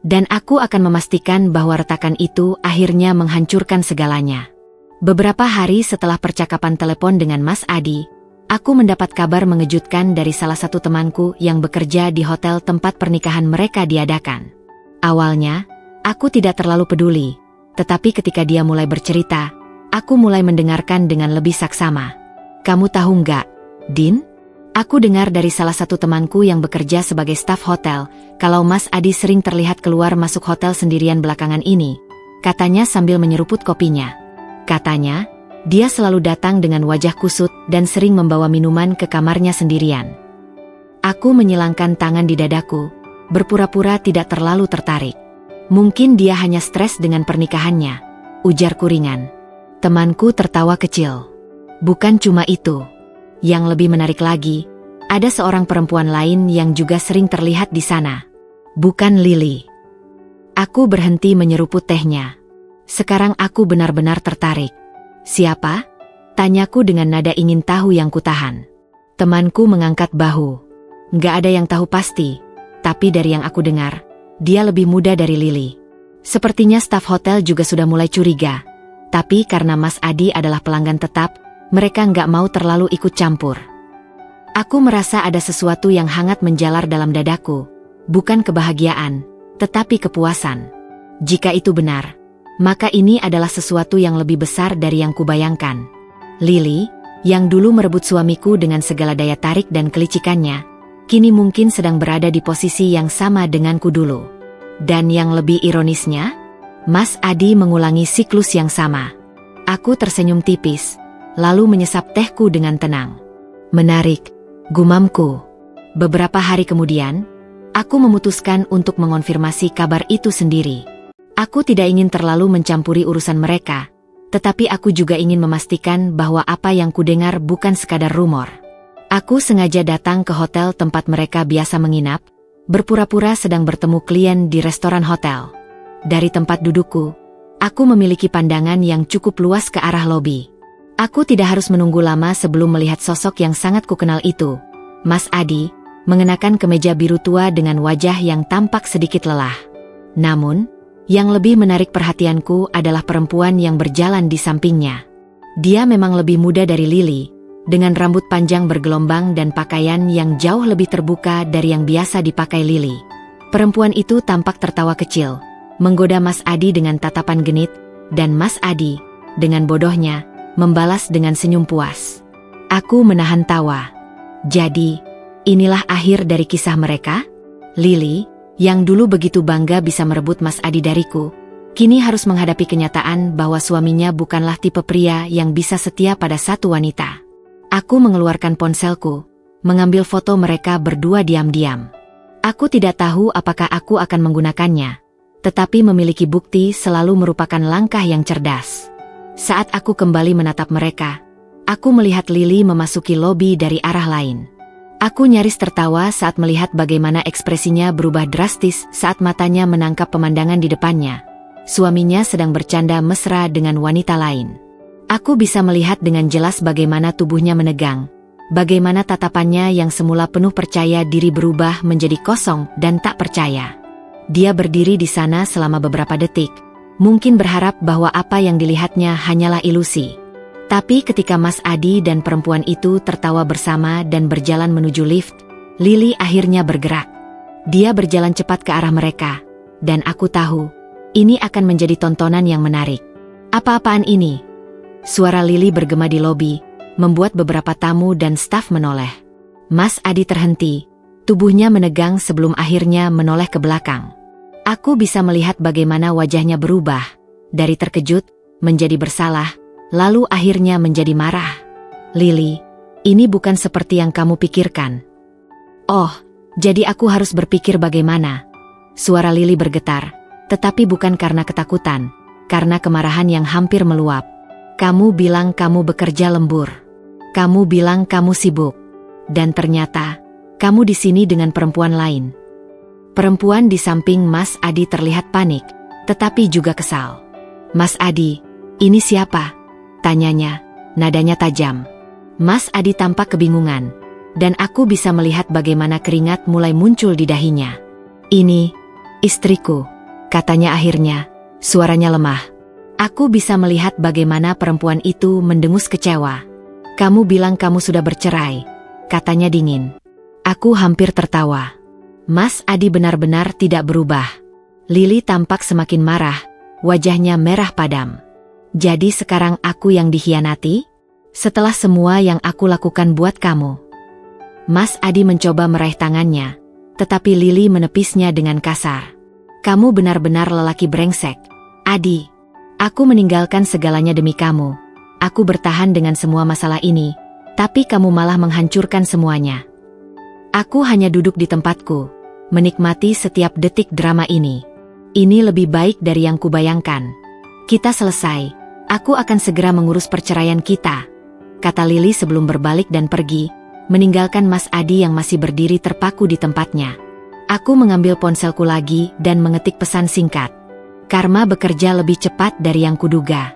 Speaker 1: Dan aku akan memastikan bahwa retakan itu akhirnya menghancurkan segalanya. Beberapa hari setelah percakapan telepon dengan Mas Adi, aku mendapat kabar mengejutkan dari salah satu temanku yang bekerja di hotel tempat pernikahan mereka diadakan. Awalnya, aku tidak terlalu peduli, tetapi ketika dia mulai bercerita, aku mulai mendengarkan dengan lebih saksama. "Kamu tahu nggak, Din? Aku dengar dari salah satu temanku yang bekerja sebagai staf hotel, kalau Mas Adi sering terlihat keluar masuk hotel sendirian belakangan ini," katanya sambil menyeruput kopinya. "Katanya, dia selalu datang dengan wajah kusut dan sering membawa minuman ke kamarnya sendirian." Aku menyilangkan tangan di dadaku, berpura-pura tidak terlalu tertarik. "Mungkin dia hanya stres dengan pernikahannya," ujarku ringan. Temanku tertawa kecil. "Bukan cuma itu. Yang lebih menarik lagi, ada seorang perempuan lain yang juga sering terlihat di sana. Bukan Lily." Aku berhenti menyeruput tehnya. Sekarang aku benar-benar tertarik. "Siapa?" tanyaku dengan nada ingin tahu yang kutahan. Temanku mengangkat bahu. "Nggak ada yang tahu pasti, tapi dari yang aku dengar, dia lebih muda dari Lily. Sepertinya staf hotel juga sudah mulai curiga. Tapi karena Mas Adi adalah pelanggan tetap, mereka nggak mau terlalu ikut campur." Aku merasa ada sesuatu yang hangat menjalar dalam dadaku. Bukan kebahagiaan, tetapi kepuasan. Jika itu benar, maka ini adalah sesuatu yang lebih besar dari yang kubayangkan. Lily, yang dulu merebut suamiku dengan segala daya tarik dan kelicikannya, kini mungkin sedang berada di posisi yang sama denganku dulu. Dan yang lebih ironisnya, Mas Adi mengulangi siklus yang sama. Aku tersenyum tipis, lalu menyesap tehku dengan tenang. "Menarik," gumamku. Beberapa hari kemudian, aku memutuskan untuk mengonfirmasi kabar itu sendiri. Aku tidak ingin terlalu mencampuri urusan mereka, tetapi aku juga ingin memastikan bahwa apa yang kudengar bukan sekadar rumor. Aku sengaja datang ke hotel tempat mereka biasa menginap, berpura-pura sedang bertemu klien di restoran hotel. Dari tempat dudukku, aku memiliki pandangan yang cukup luas ke arah lobi. Aku tidak harus menunggu lama sebelum melihat sosok yang sangat kukenal itu, Mas Adi, mengenakan kemeja biru tua dengan wajah yang tampak sedikit lelah. Namun, yang lebih menarik perhatianku adalah perempuan yang berjalan di sampingnya. Dia memang lebih muda dari Lily, dengan rambut panjang bergelombang dan pakaian yang jauh lebih terbuka dari yang biasa dipakai Lily. Perempuan itu tampak tertawa kecil, menggoda Mas Adi dengan tatapan genit, dan Mas Adi, dengan bodohnya, membalas dengan senyum puas. Aku menahan tawa. Jadi, inilah akhir dari kisah mereka? Lily, yang dulu begitu bangga bisa merebut Mas Adi dariku, kini harus menghadapi kenyataan bahwa suaminya bukanlah tipe pria yang bisa setia pada satu wanita. Aku mengeluarkan ponselku, mengambil foto mereka berdua diam-diam. Aku tidak tahu apakah aku akan menggunakannya, tetapi memiliki bukti selalu merupakan langkah yang cerdas. Saat aku kembali menatap mereka, aku melihat Lily memasuki lobi dari arah lain. Aku nyaris tertawa saat melihat bagaimana ekspresinya berubah drastis saat matanya menangkap pemandangan di depannya. Suaminya sedang bercanda mesra dengan wanita lain. Aku bisa melihat dengan jelas bagaimana tubuhnya menegang, bagaimana tatapannya yang semula penuh percaya diri berubah menjadi kosong dan tak percaya. Dia berdiri di sana selama beberapa detik, mungkin berharap bahwa apa yang dilihatnya hanyalah ilusi. Tapi ketika Mas Adi dan perempuan itu tertawa bersama dan berjalan menuju lift, Lily akhirnya bergerak. Dia berjalan cepat ke arah mereka, dan aku tahu, ini akan menjadi tontonan yang menarik. Apa-apaan ini? Suara Lily bergema di lobi, membuat beberapa tamu dan staf menoleh. Mas Adi terhenti, tubuhnya menegang sebelum akhirnya menoleh ke belakang. Aku bisa melihat bagaimana wajahnya berubah, dari terkejut, menjadi bersalah, lalu akhirnya menjadi marah. Lily, ini bukan seperti yang kamu pikirkan. Oh, jadi aku harus berpikir bagaimana? Suara Lily bergetar, tetapi bukan karena ketakutan, karena kemarahan yang hampir meluap. Kamu bilang kamu bekerja lembur. Kamu bilang kamu sibuk. Dan ternyata, kamu di sini dengan perempuan lain. Perempuan di samping Mas Adi terlihat panik, tetapi juga kesal. Mas Adi, ini siapa? Tanyanya, nadanya tajam. Mas Adi tampak kebingungan, dan aku bisa melihat bagaimana keringat mulai muncul di dahinya. Ini, istriku, katanya akhirnya, suaranya lemah. Aku bisa melihat bagaimana perempuan itu mendengus kecewa. Kamu bilang kamu sudah bercerai, katanya dingin. Aku hampir tertawa. Mas Adi benar-benar tidak berubah. Lily tampak semakin marah, wajahnya merah padam. Jadi sekarang aku yang dikhianati? Setelah semua yang aku lakukan buat kamu. Mas Adi mencoba meraih tangannya, tetapi Lily menepisnya dengan kasar. Kamu benar-benar lelaki brengsek. Adi, aku meninggalkan segalanya demi kamu. Aku bertahan dengan semua masalah ini, tapi kamu malah menghancurkan semuanya. Aku hanya duduk di tempatku, menikmati setiap detik drama ini. Ini lebih baik dari yang kubayangkan. Kita selesai, aku akan segera mengurus perceraian kita, kata Lily sebelum berbalik dan pergi, meninggalkan Mas Adi yang masih berdiri terpaku di tempatnya. Aku mengambil ponselku lagi dan mengetik pesan singkat. Karma bekerja lebih cepat dari yang kuduga.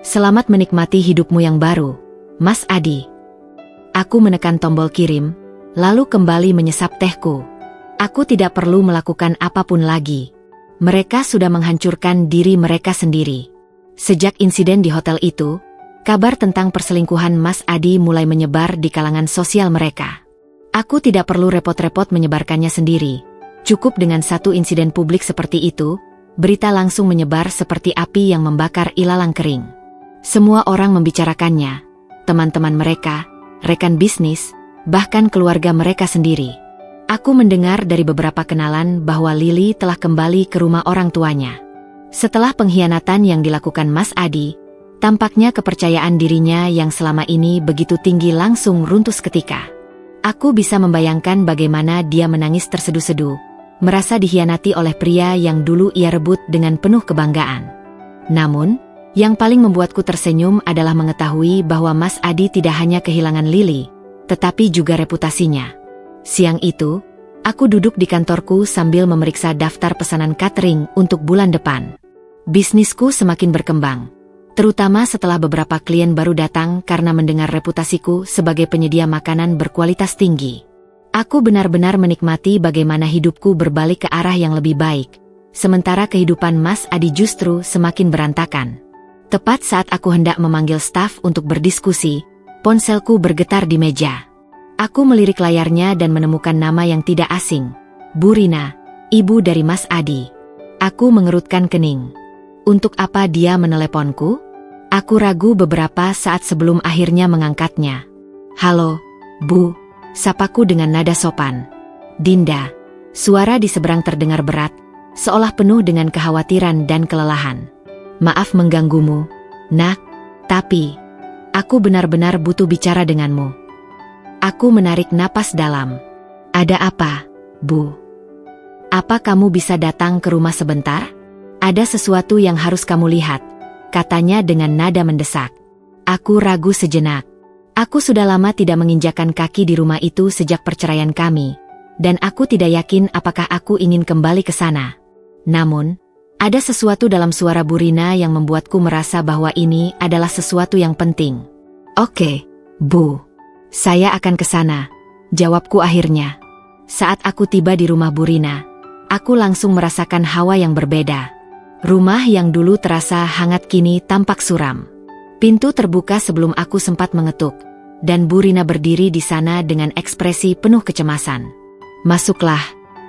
Speaker 1: Selamat menikmati hidupmu yang baru, Mas Adi. Aku menekan tombol kirim, lalu kembali menyesap tehku. Aku tidak perlu melakukan apapun lagi. Mereka sudah menghancurkan diri mereka sendiri. Sejak insiden di hotel itu, kabar tentang perselingkuhan Mas Adi mulai menyebar di kalangan sosial mereka. Aku tidak perlu repot-repot menyebarkannya sendiri. Cukup dengan satu insiden publik seperti itu, berita langsung menyebar seperti api yang membakar ilalang kering. Semua orang membicarakannya, teman-teman mereka, rekan bisnis, bahkan keluarga mereka sendiri. Aku mendengar dari beberapa kenalan bahwa Lily telah kembali ke rumah orang tuanya. Setelah pengkhianatan yang dilakukan Mas Adi, tampaknya kepercayaan dirinya yang selama ini begitu tinggi langsung runtuh seketika. Aku bisa membayangkan bagaimana dia menangis terseduh-seduh, merasa dikhianati oleh pria yang dulu ia rebut dengan penuh kebanggaan. Namun, yang paling membuatku tersenyum adalah mengetahui bahwa Mas Adi tidak hanya kehilangan Lily, tetapi juga reputasinya. Siang itu, aku duduk di kantorku sambil memeriksa daftar pesanan catering untuk bulan depan. Bisnisku semakin berkembang, terutama setelah beberapa klien baru datang karena mendengar reputasiku sebagai penyedia makanan berkualitas tinggi. Aku benar-benar menikmati bagaimana hidupku berbalik ke arah yang lebih baik, sementara kehidupan Mas Adi justru semakin berantakan. Tepat saat aku hendak memanggil staf untuk berdiskusi, ponselku bergetar di meja. Aku melirik layarnya dan menemukan nama yang tidak asing. Bu Rina, ibu dari Mas Adi. Aku mengerutkan kening. Untuk apa dia meneleponku? Aku ragu beberapa saat sebelum akhirnya mengangkatnya. Halo, Bu, sapaku dengan nada sopan. Dinda, suara di seberang terdengar berat, seolah penuh dengan kekhawatiran dan kelelahan. Maaf mengganggumu, Nak, tapi aku benar-benar butuh bicara denganmu. Aku menarik napas dalam. Ada apa, Bu? Apa kamu bisa datang ke rumah sebentar? Ada sesuatu yang harus kamu lihat, katanya dengan nada mendesak. Aku ragu sejenak. Aku sudah lama tidak menginjakkan kaki di rumah itu sejak perceraian kami, dan aku tidak yakin apakah aku ingin kembali ke sana. Namun, ada sesuatu dalam suara Bu Rina yang membuatku merasa bahwa ini adalah sesuatu yang penting. Oke, Bu. Saya akan ke sana, jawabku akhirnya. Saat aku tiba di rumah Bu Rina, Aku langsung merasakan hawa yang berbeda. Rumah yang dulu terasa hangat kini tampak suram. Pintu terbuka sebelum aku sempat mengetuk, dan Bu Rina berdiri di sana dengan ekspresi penuh kecemasan. "Masuklah,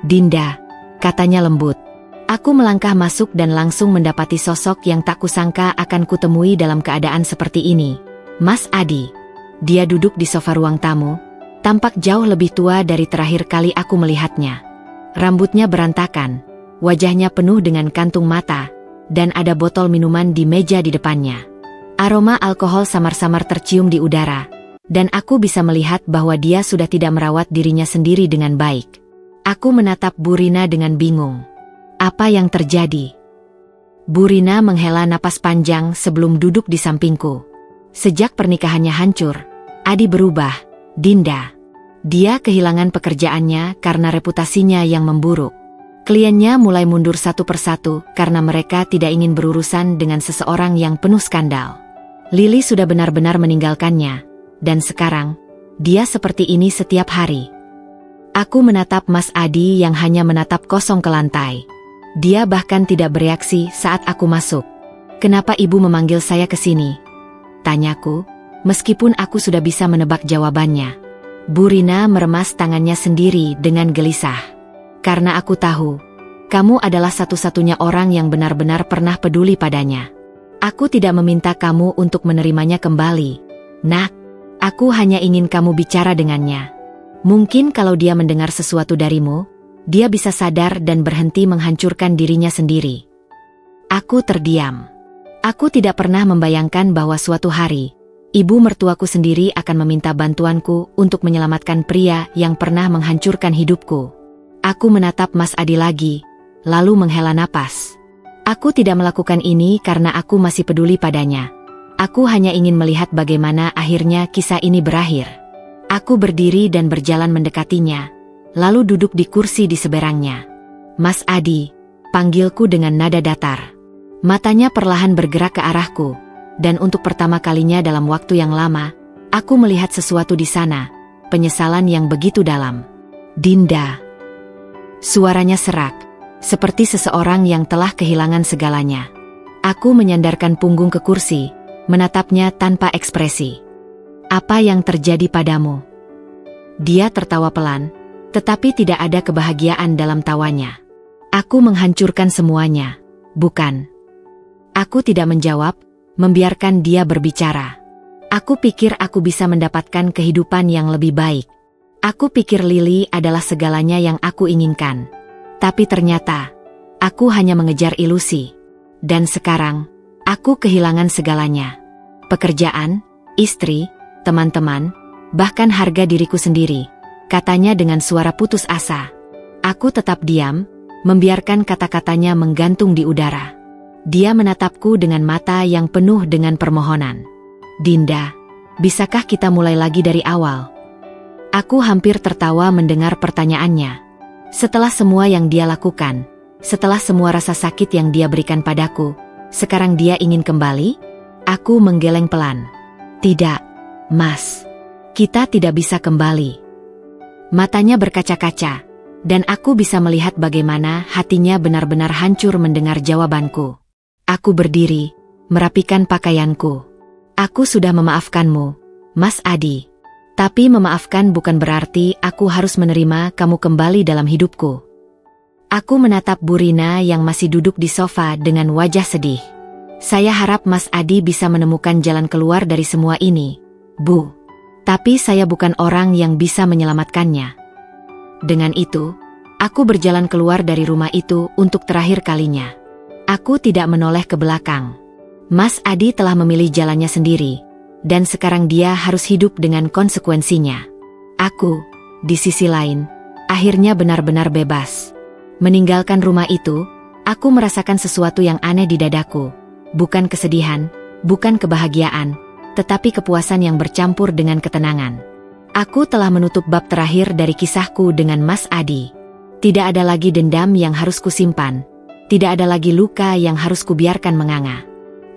Speaker 1: Dinda," katanya lembut. Aku melangkah masuk dan langsung mendapati sosok yang tak kusangka akan kutemui dalam keadaan seperti ini. Mas Adi. Dia duduk di sofa ruang tamu, tampak jauh lebih tua dari terakhir kali aku melihatnya. Rambutnya berantakan, wajahnya penuh dengan kantung mata, dan ada botol minuman di meja di depannya. Aroma alkohol samar-samar tercium di udara, dan aku bisa melihat bahwa dia sudah tidak merawat dirinya sendiri dengan baik. Aku menatap Bu Rina dengan bingung. Apa yang terjadi? Bu Rina menghela napas panjang sebelum duduk di sampingku. Sejak pernikahannya hancur, Adi berubah, Dinda. Dia kehilangan pekerjaannya karena reputasinya yang memburuk. Kliennya mulai mundur satu persatu karena mereka tidak ingin berurusan dengan seseorang yang penuh skandal. Lili sudah benar-benar meninggalkannya, dan sekarang, dia seperti ini setiap hari. Aku menatap Mas Adi yang hanya menatap kosong ke lantai. Dia bahkan tidak bereaksi saat aku masuk. "Kenapa ibu memanggil saya ke sini?" tanyaku, meskipun aku sudah bisa menebak jawabannya. Bu Rina meremas tangannya sendiri dengan gelisah. "Karena aku tahu, kamu adalah satu-satunya orang yang benar-benar pernah peduli padanya. Aku tidak meminta kamu untuk menerimanya kembali, Nak. Aku hanya ingin kamu bicara dengannya. Mungkin kalau dia mendengar sesuatu darimu, dia bisa sadar dan berhenti menghancurkan dirinya sendiri." Aku terdiam. Aku tidak pernah membayangkan bahwa suatu hari, ibu mertuaku sendiri akan meminta bantuanku untuk menyelamatkan pria yang pernah menghancurkan hidupku. Aku menatap Mas Adi lagi, lalu menghela napas. Aku tidak melakukan ini karena aku masih peduli padanya. Aku hanya ingin melihat bagaimana akhirnya kisah ini berakhir. Aku berdiri dan berjalan mendekatinya, lalu duduk di kursi di seberangnya. "Mas Adi," panggilku dengan nada datar. Matanya perlahan bergerak ke arahku, dan untuk pertama kalinya dalam waktu yang lama, aku melihat sesuatu di sana, penyesalan yang begitu dalam. "Dinda." Suaranya serak, seperti seseorang yang telah kehilangan segalanya. Aku menyandarkan punggung ke kursi, menatapnya tanpa ekspresi. "Apa yang terjadi padamu?" Dia tertawa pelan, tetapi tidak ada kebahagiaan dalam tawanya. "Aku menghancurkan semuanya, bukan?" Aku tidak menjawab, membiarkan dia berbicara. Aku pikir aku bisa mendapatkan kehidupan yang lebih baik. Aku pikir Lili adalah segalanya yang aku inginkan. Tapi ternyata, aku hanya mengejar ilusi. Dan sekarang, aku kehilangan segalanya. Pekerjaan, istri, teman-teman, bahkan harga diriku sendiri, katanya dengan suara putus asa. Aku tetap diam, membiarkan kata-katanya menggantung di udara. Dia menatapku dengan mata yang penuh dengan permohonan. "Dinda, bisakah kita mulai lagi dari awal?" Aku hampir tertawa mendengar pertanyaannya. Setelah semua yang dia lakukan, setelah semua rasa sakit yang dia berikan padaku, sekarang dia ingin kembali? Aku menggeleng pelan. "Tidak, Mas. Kita tidak bisa kembali." Matanya berkaca-kaca, dan aku bisa melihat bagaimana hatinya benar-benar hancur mendengar jawabanku. Aku berdiri, merapikan pakaianku. "Aku sudah memaafkanmu, Mas Adi. Tapi memaafkan bukan berarti aku harus menerima kamu kembali dalam hidupku." Aku menatap Bu Rina yang masih duduk di sofa dengan wajah sedih. "Saya harap Mas Adi bisa menemukan jalan keluar dari semua ini, Bu. Tapi saya bukan orang yang bisa menyelamatkannya." Dengan itu, aku berjalan keluar dari rumah itu untuk terakhir kalinya. Aku tidak menoleh ke belakang. Mas Adi telah memilih jalannya sendiri, dan sekarang dia harus hidup dengan konsekuensinya. Aku, di sisi lain, akhirnya benar-benar bebas. Meninggalkan rumah itu, aku merasakan sesuatu yang aneh di dadaku. Bukan kesedihan, bukan kebahagiaan, tetapi kepuasan yang bercampur dengan ketenangan. Aku telah menutup bab terakhir dari kisahku dengan Mas Adi. Tidak ada lagi dendam yang harus kusimpan. Tidak ada lagi luka yang harus kubiarkan menganga.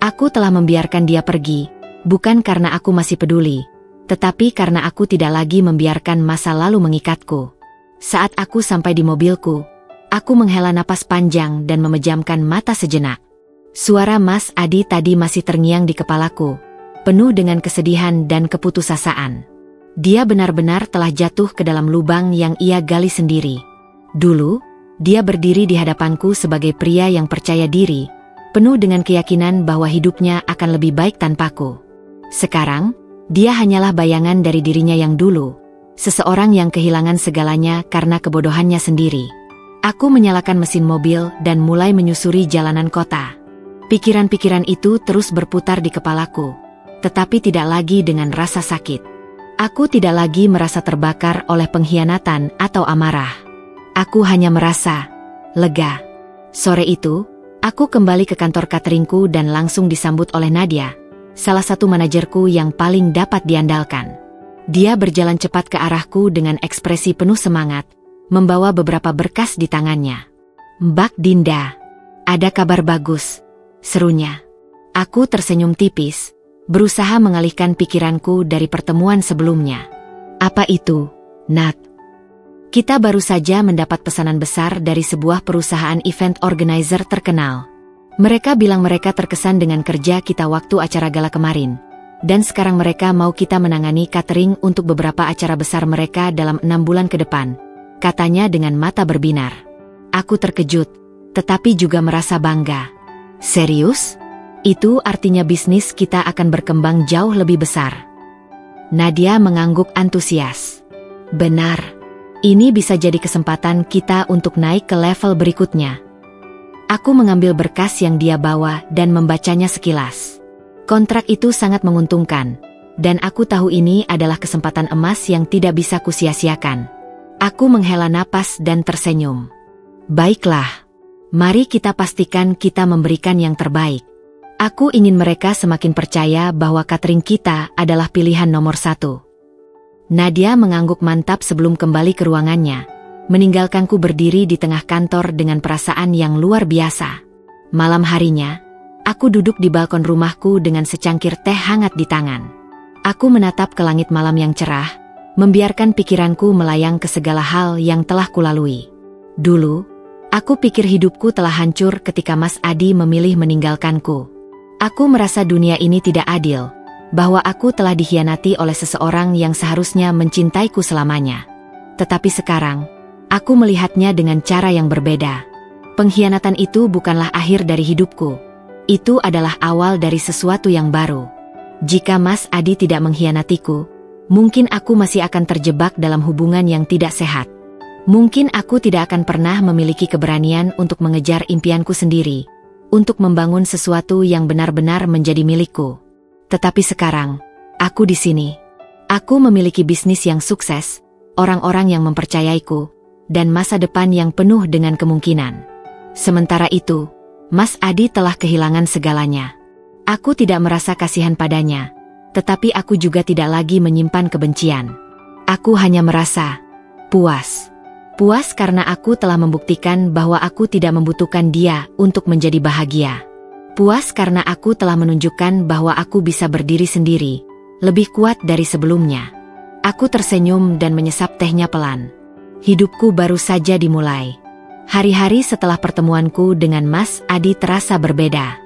Speaker 1: Aku telah membiarkan dia pergi, bukan karena aku masih peduli, tetapi karena aku tidak lagi membiarkan masa lalu mengikatku. Saat aku sampai di mobilku, Aku menghela napas panjang dan memejamkan mata sejenak. Suara Mas Adi tadi masih terngiang di kepalaku, penuh dengan kesedihan dan keputusasaan. Dia benar-benar telah jatuh ke dalam lubang yang ia gali sendiri. Dulu, dia berdiri di hadapanku sebagai pria yang percaya diri, penuh dengan keyakinan bahwa hidupnya akan lebih baik tanpaku. Sekarang, dia hanyalah bayangan dari dirinya yang dulu, seseorang yang kehilangan segalanya karena kebodohannya sendiri. Aku menyalakan mesin mobil dan mulai menyusuri jalanan kota. Pikiran-pikiran itu terus berputar di kepalaku, tetapi tidak lagi dengan rasa sakit. Aku tidak lagi merasa terbakar oleh pengkhianatan atau amarah. Aku hanya merasa lega. Sore itu, aku kembali ke kantor cateringku dan langsung disambut oleh Nadia, salah satu manajerku yang paling dapat diandalkan. Dia berjalan cepat ke arahku dengan ekspresi penuh semangat, membawa beberapa berkas di tangannya. "Mbak Dinda, ada kabar bagus," serunya. Aku tersenyum tipis, berusaha mengalihkan pikiranku dari pertemuan sebelumnya. "Apa itu, Nat?" "Kita baru saja mendapat pesanan besar dari sebuah perusahaan event organizer terkenal. Mereka bilang mereka terkesan dengan kerja kita waktu acara gala kemarin. Dan sekarang mereka mau kita menangani catering untuk beberapa acara besar mereka dalam 6 bulan ke depan," katanya dengan mata berbinar. Aku terkejut, tetapi juga merasa bangga. "Serius? Itu artinya bisnis kita akan berkembang jauh lebih besar." Nadia mengangguk antusias. "Benar. Ini bisa jadi kesempatan kita untuk naik ke level berikutnya." Aku mengambil berkas yang dia bawa dan membacanya sekilas. Kontrak itu sangat menguntungkan, dan aku tahu ini adalah kesempatan emas yang tidak bisa kusia-siakan. Aku menghela napas dan tersenyum. "Baiklah. Mari kita pastikan kita memberikan yang terbaik. Aku ingin mereka semakin percaya bahwa catering kita adalah pilihan nomor 1. Nadia mengangguk mantap sebelum kembali ke ruangannya, meninggalkanku berdiri di tengah kantor dengan perasaan yang luar biasa. Malam harinya, aku duduk di balkon rumahku dengan secangkir teh hangat di tangan. Aku menatap ke langit malam yang cerah, membiarkan pikiranku melayang ke segala hal yang telah kulalui. Dulu, aku pikir hidupku telah hancur ketika Mas Adi memilih meninggalkanku. Aku merasa dunia ini tidak adil, bahwa aku telah dikhianati oleh seseorang yang seharusnya mencintaiku selamanya. Tetapi sekarang, aku melihatnya dengan cara yang berbeda. Pengkhianatan itu bukanlah akhir dari hidupku. Itu adalah awal dari sesuatu yang baru. Jika Mas Adi tidak mengkhianatiku, mungkin aku masih akan terjebak dalam hubungan yang tidak sehat. Mungkin aku tidak akan pernah memiliki keberanian untuk mengejar impianku sendiri, untuk membangun sesuatu yang benar-benar menjadi milikku. Tetapi sekarang, aku di sini. Aku memiliki bisnis yang sukses, orang-orang yang mempercayaiku, dan masa depan yang penuh dengan kemungkinan. Sementara itu, Mas Adi telah kehilangan segalanya. Aku tidak merasa kasihan padanya, tetapi aku juga tidak lagi menyimpan kebencian. Aku hanya merasa puas. Puas karena aku telah membuktikan bahwa aku tidak membutuhkan dia untuk menjadi bahagia. Puas karena aku telah menunjukkan bahwa aku bisa berdiri sendiri, lebih kuat dari sebelumnya. Aku tersenyum dan menyesap tehnya pelan. Hidupku baru saja dimulai. Hari-hari setelah pertemuanku dengan Mas Adi terasa berbeda.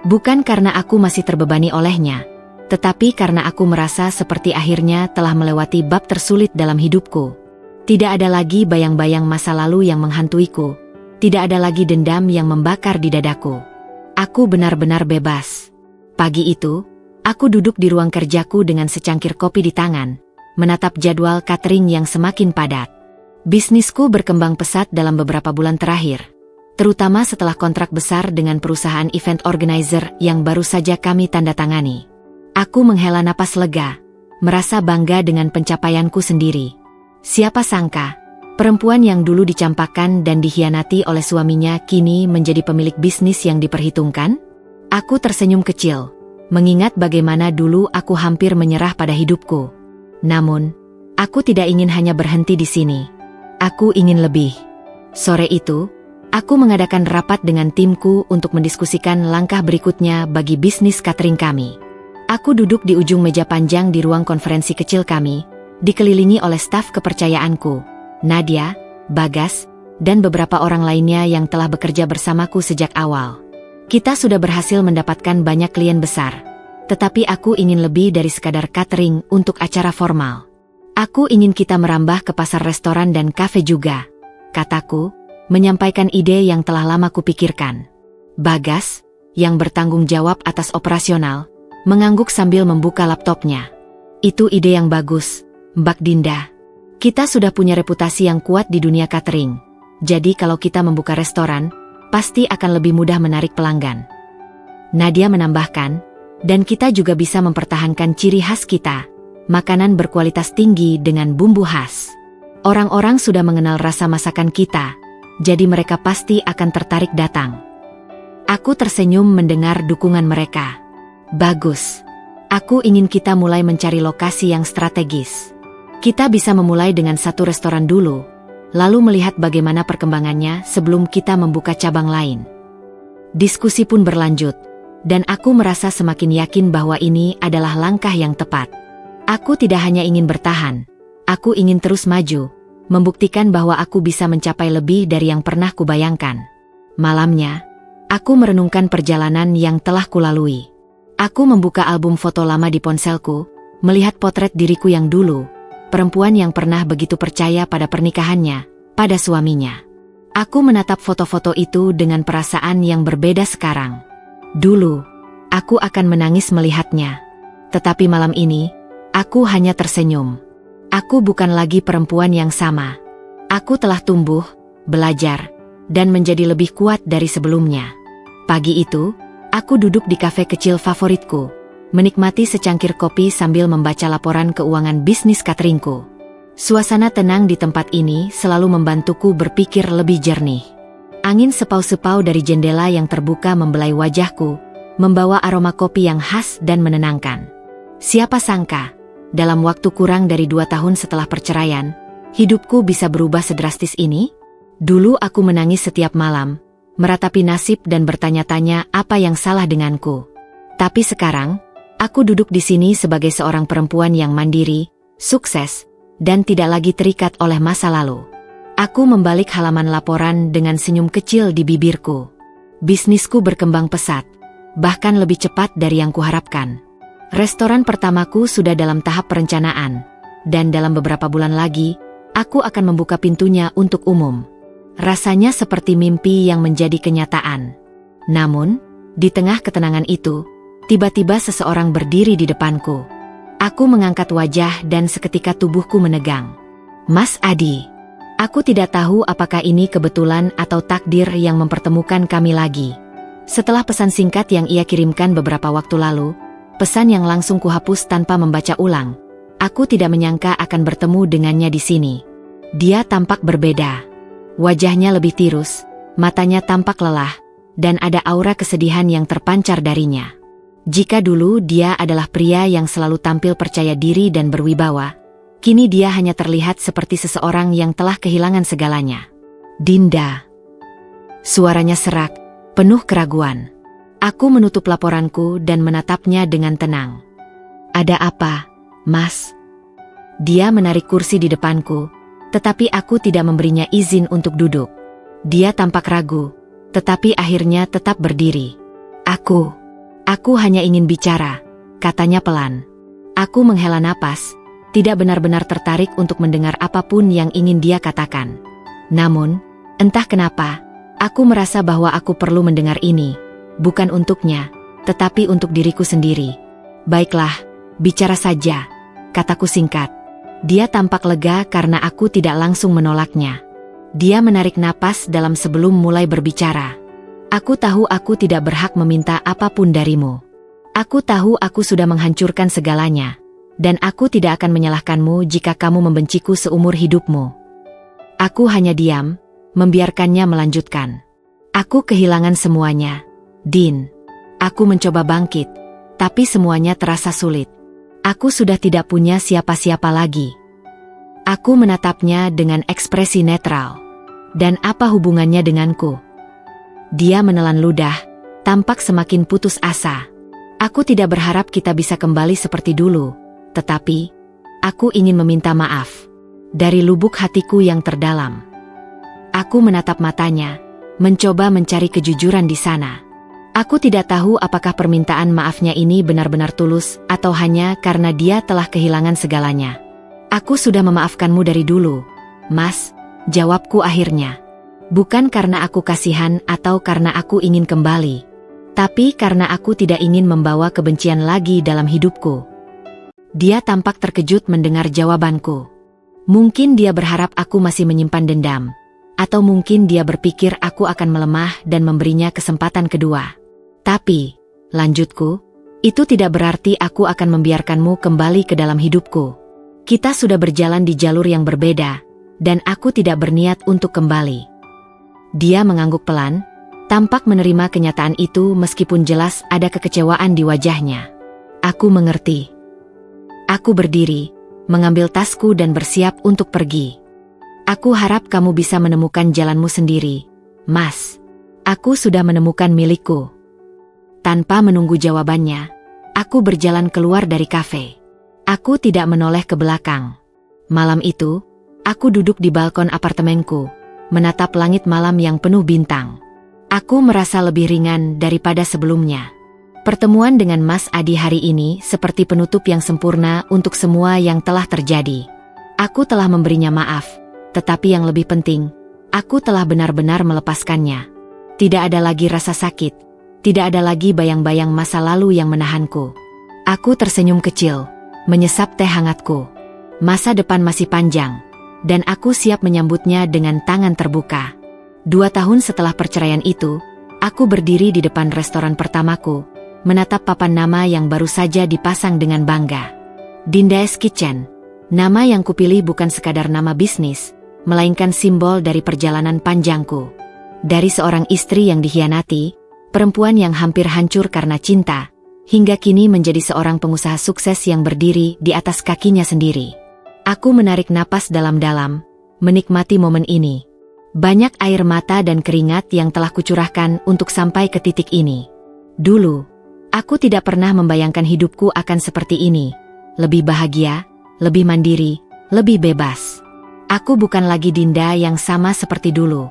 Speaker 1: Bukan karena aku masih terbebani olehnya, tetapi karena aku merasa seperti akhirnya telah melewati bab tersulit dalam hidupku. Tidak ada lagi bayang-bayang masa lalu yang menghantuiku. Tidak ada lagi dendam yang membakar di dadaku. Aku benar-benar bebas. Pagi itu, aku duduk di ruang kerjaku dengan secangkir kopi di tangan, menatap jadwal catering yang semakin padat. Bisnisku berkembang pesat dalam beberapa bulan terakhir, terutama setelah kontrak besar dengan perusahaan event organizer yang baru saja kami tanda tangani. Aku menghela napas lega, merasa bangga dengan pencapaianku sendiri. Siapa sangka, perempuan yang dulu dicampakkan dan dikhianati oleh suaminya kini menjadi pemilik bisnis yang diperhitungkan? Aku tersenyum kecil, mengingat bagaimana dulu aku hampir menyerah pada hidupku. Namun, aku tidak ingin hanya berhenti di sini. Aku ingin lebih. Sore itu, aku mengadakan rapat dengan timku untuk mendiskusikan langkah berikutnya bagi bisnis catering kami. Aku duduk di ujung meja panjang di ruang konferensi kecil kami, dikelilingi oleh staf kepercayaanku, Nadia, Bagas, dan beberapa orang lainnya yang telah bekerja bersamaku sejak awal. Kita sudah berhasil mendapatkan banyak klien besar. Tetapi aku ingin lebih dari sekadar catering untuk acara formal. Aku ingin kita merambah ke pasar restoran dan kafe juga, kataku, menyampaikan ide yang telah lama kupikirkan. Bagas, yang bertanggung jawab atas operasional, mengangguk sambil membuka laptopnya. Itu ide yang bagus, Mbak Dinda. Kita sudah punya reputasi yang kuat di dunia catering. Jadi kalau kita membuka restoran, pasti akan lebih mudah menarik pelanggan. Nadia menambahkan, dan kita juga bisa mempertahankan ciri khas kita, makanan berkualitas tinggi dengan bumbu khas. Orang-orang sudah mengenal rasa masakan kita, jadi mereka pasti akan tertarik datang. Aku tersenyum mendengar dukungan mereka. Bagus. Aku ingin kita mulai mencari lokasi yang strategis. Kita bisa memulai dengan satu restoran dulu, lalu melihat bagaimana perkembangannya sebelum kita membuka cabang lain. Diskusi pun berlanjut, dan aku merasa semakin yakin bahwa ini adalah langkah yang tepat. Aku tidak hanya ingin bertahan, aku ingin terus maju, membuktikan bahwa aku bisa mencapai lebih dari yang pernah kubayangkan. Malamnya, aku merenungkan perjalanan yang telah kulalui. Aku membuka album foto lama di ponselku, melihat potret diriku yang dulu, perempuan yang pernah begitu percaya pada pernikahannya, pada suaminya. Aku menatap foto-foto itu dengan perasaan yang berbeda sekarang. Dulu, aku akan menangis melihatnya. Tetapi malam ini, aku hanya tersenyum. Aku bukan lagi perempuan yang sama. Aku telah tumbuh, belajar, dan menjadi lebih kuat dari sebelumnya. Pagi itu, aku duduk di kafe kecil favoritku, menikmati secangkir kopi sambil membaca laporan keuangan bisnis cateringku. Suasana tenang di tempat ini selalu membantuku berpikir lebih jernih. Angin sepau-sepau dari jendela yang terbuka membelai wajahku, membawa aroma kopi yang khas dan menenangkan. Siapa sangka, dalam waktu kurang dari 2 tahun setelah perceraian, hidupku bisa berubah sedrastis ini? Dulu aku menangis setiap malam, meratapi nasib dan bertanya-tanya apa yang salah denganku. Tapi sekarang, aku duduk di sini sebagai seorang perempuan yang mandiri, sukses, dan tidak lagi terikat oleh masa lalu. Aku membalik halaman laporan dengan senyum kecil di bibirku. Bisnisku berkembang pesat, bahkan lebih cepat dari yang kuharapkan. Restoran pertamaku sudah dalam tahap perencanaan, dan dalam beberapa bulan lagi, aku akan membuka pintunya untuk umum. Rasanya seperti mimpi yang menjadi kenyataan. Namun, di tengah ketenangan itu, tiba-tiba seseorang berdiri di depanku. Aku mengangkat wajah dan seketika tubuhku menegang. Mas Adi. Aku tidak tahu apakah ini kebetulan atau takdir yang mempertemukan kami lagi. Setelah pesan singkat yang ia kirimkan beberapa waktu lalu, pesan yang langsung kuhapus tanpa membaca ulang. Aku tidak menyangka akan bertemu dengannya di sini. Dia tampak berbeda. Wajahnya lebih tirus, matanya tampak lelah, dan ada aura kesedihan yang terpancar darinya. Jika dulu dia adalah pria yang selalu tampil percaya diri dan berwibawa, kini dia hanya terlihat seperti seseorang yang telah kehilangan segalanya. Dinda. Suaranya serak, penuh keraguan. Aku menutup laporanku dan menatapnya dengan tenang. Ada apa, Mas? Dia menarik kursi di depanku, tetapi aku tidak memberinya izin untuk duduk. Dia tampak ragu, tetapi akhirnya tetap berdiri. Aku hanya ingin bicara, katanya pelan. Aku menghela napas, tidak benar-benar tertarik untuk mendengar apapun yang ingin dia katakan. Namun, entah kenapa, aku merasa bahwa aku perlu mendengar ini, bukan untuknya, tetapi untuk diriku sendiri. Baiklah, bicara saja, kataku singkat. Dia tampak lega karena aku tidak langsung menolaknya. Dia menarik napas dalam sebelum mulai berbicara. Aku tahu aku tidak berhak meminta apapun darimu. Aku tahu aku sudah menghancurkan segalanya. Dan aku tidak akan menyalahkanmu jika kamu membenciku seumur hidupmu. Aku hanya diam, membiarkannya melanjutkan. Aku kehilangan semuanya, Din. Aku mencoba bangkit, tapi semuanya terasa sulit. Aku sudah tidak punya siapa-siapa lagi. Aku menatapnya dengan ekspresi netral. Dan apa hubungannya denganku? Dia menelan ludah, tampak semakin putus asa. Aku tidak berharap kita bisa kembali seperti dulu. Tetapi, aku ingin meminta maaf. Dari lubuk hatiku yang terdalam. Aku menatap matanya, mencoba mencari kejujuran di sana. Aku tidak tahu apakah permintaan maafnya ini benar-benar tulus atau hanya karena dia telah kehilangan segalanya. Aku sudah memaafkanmu dari dulu, Mas, jawabku akhirnya. Bukan karena aku kasihan atau karena aku ingin kembali, tapi karena aku tidak ingin membawa kebencian lagi dalam hidupku. Dia tampak terkejut mendengar jawabanku. Mungkin dia berharap aku masih menyimpan dendam, atau mungkin dia berpikir aku akan melemah dan memberinya kesempatan kedua. Tapi, lanjutku, itu tidak berarti aku akan membiarkanmu kembali ke dalam hidupku. Kita sudah berjalan di jalur yang berbeda, dan aku tidak berniat untuk kembali. Dia mengangguk pelan, tampak menerima kenyataan itu meskipun jelas ada kekecewaan di wajahnya. Aku mengerti. Aku berdiri, mengambil tasku dan bersiap untuk pergi. Aku harap kamu bisa menemukan jalanmu sendiri, Mas. Aku sudah menemukan milikku. Tanpa menunggu jawabannya, aku berjalan keluar dari kafe. Aku tidak menoleh ke belakang. Malam itu, aku duduk di balkon apartemenku, menatap langit malam yang penuh bintang. Aku merasa lebih ringan daripada sebelumnya. Pertemuan dengan Mas Adi hari ini seperti penutup yang sempurna untuk semua yang telah terjadi. Aku telah memberinya maaf, tetapi yang lebih penting, aku telah benar-benar melepaskannya. Tidak ada lagi rasa sakit. Tidak ada lagi bayang-bayang masa lalu yang menahanku. Aku tersenyum kecil, menyesap teh hangatku. Masa depan masih panjang, dan aku siap menyambutnya dengan tangan terbuka. 2 tahun setelah perceraian itu, aku berdiri di depan restoran pertamaku, menatap papan nama yang baru saja dipasang dengan bangga. Dinda's Kitchen. Nama yang kupilih bukan sekadar nama bisnis, melainkan simbol dari perjalanan panjangku. Dari seorang istri yang dikhianati, perempuan yang hampir hancur karena cinta, hingga kini menjadi seorang pengusaha sukses yang berdiri di atas kakinya sendiri. Aku menarik napas dalam-dalam, menikmati momen ini. Banyak air mata dan keringat yang telah kucurahkan untuk sampai ke titik ini. Dulu, aku tidak pernah membayangkan hidupku akan seperti ini. Lebih bahagia, lebih mandiri, lebih bebas. Aku bukan lagi Dinda yang sama seperti dulu.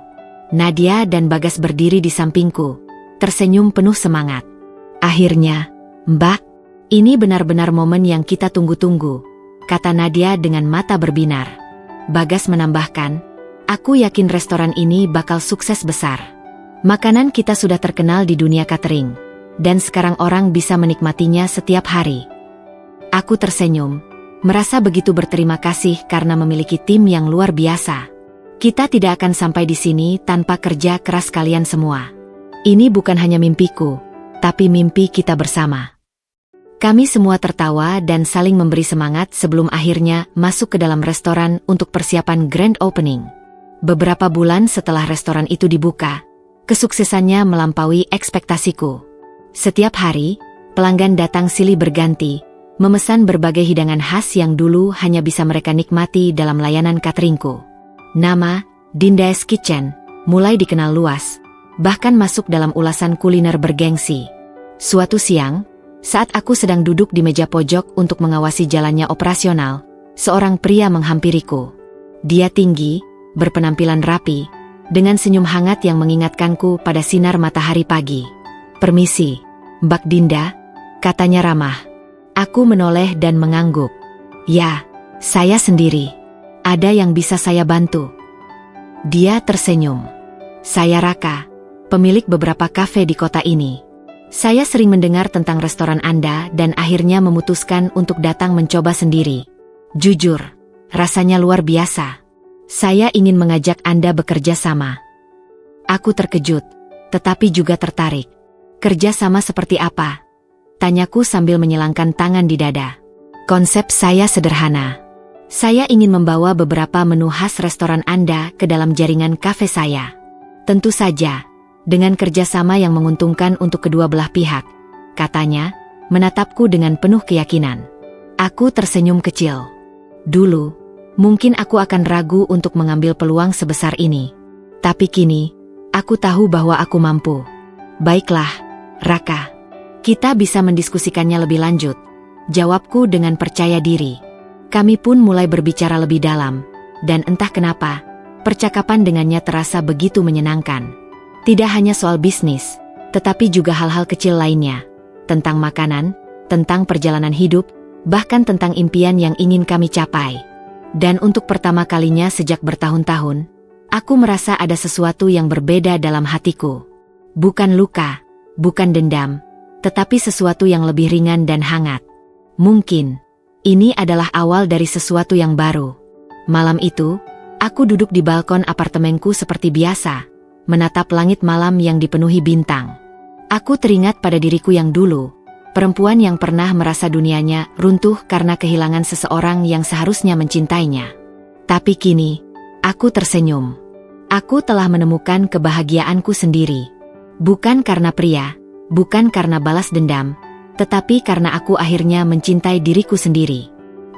Speaker 1: Nadia dan Bagas berdiri di sampingku, tersenyum penuh semangat. Akhirnya, Mbak, ini benar-benar momen yang kita tunggu-tunggu, kata Nadia dengan mata berbinar. Bagas menambahkan, aku yakin restoran ini bakal sukses besar. Makanan kita sudah terkenal di dunia catering, dan sekarang orang bisa menikmatinya setiap hari. Aku tersenyum, merasa begitu berterima kasih karena memiliki tim yang luar biasa. Kita tidak akan sampai di sini tanpa kerja keras kalian semua. Ini bukan hanya mimpiku, tapi mimpi kita bersama. Kami semua tertawa dan saling memberi semangat sebelum akhirnya masuk ke dalam restoran untuk persiapan grand opening. Beberapa bulan setelah restoran itu dibuka, kesuksesannya melampaui ekspektasiku. Setiap hari, pelanggan datang silih berganti, memesan berbagai hidangan khas yang dulu hanya bisa mereka nikmati dalam layanan cateringku. Nama Dinda's Kitchen mulai dikenal luas, bahkan masuk dalam ulasan kuliner bergengsi. Suatu siang, saat aku sedang duduk di meja pojok untuk mengawasi jalannya operasional, seorang pria menghampiriku. Dia tinggi, berpenampilan rapi, dengan senyum hangat yang mengingatkanku pada sinar matahari pagi. "Permisi, Mbak Dinda," katanya ramah. Aku menoleh dan mengangguk. "Ya, saya sendiri. Ada yang bisa saya bantu?" Dia tersenyum. "Saya Raka, pemilik beberapa kafe di kota ini. Saya sering mendengar tentang restoran Anda dan akhirnya memutuskan untuk datang mencoba sendiri. Jujur, rasanya luar biasa. Saya ingin mengajak Anda bekerja sama." Aku terkejut, tetapi juga tertarik. "Kerja sama seperti apa?" tanyaku sambil menyilangkan tangan di dada. "Konsep saya sederhana. Saya ingin membawa beberapa menu khas restoran Anda ke dalam jaringan kafe saya. Tentu saja, dengan kerjasama yang menguntungkan untuk kedua belah pihak," katanya, menatapku dengan penuh keyakinan. Aku tersenyum kecil. Dulu, mungkin aku akan ragu untuk mengambil peluang sebesar ini. Tapi kini, aku tahu bahwa aku mampu. "Baiklah, Raka. Kita bisa mendiskusikannya lebih lanjut," jawabku dengan percaya diri. Kami pun mulai berbicara lebih dalam, dan entah kenapa, Percakapan dengannya terasa begitu menyenangkan. Tidak hanya soal bisnis, tetapi juga hal-hal kecil lainnya. Tentang makanan, tentang perjalanan hidup, bahkan tentang impian yang ingin kami capai. Dan untuk pertama kalinya sejak bertahun-tahun, aku merasa ada sesuatu yang berbeda dalam hatiku. Bukan luka, bukan dendam, tetapi sesuatu yang lebih ringan dan hangat. Mungkin ini adalah awal dari sesuatu yang baru. Malam itu, aku duduk di balkon apartemenku seperti biasa, menatap langit malam yang dipenuhi bintang. Aku teringat pada diriku yang dulu, perempuan yang pernah merasa dunianya runtuh karena kehilangan seseorang yang seharusnya mencintainya. Tapi kini, aku tersenyum. Aku telah menemukan kebahagiaanku sendiri. Bukan karena pria, bukan karena balas dendam, tetapi karena aku akhirnya mencintai diriku sendiri.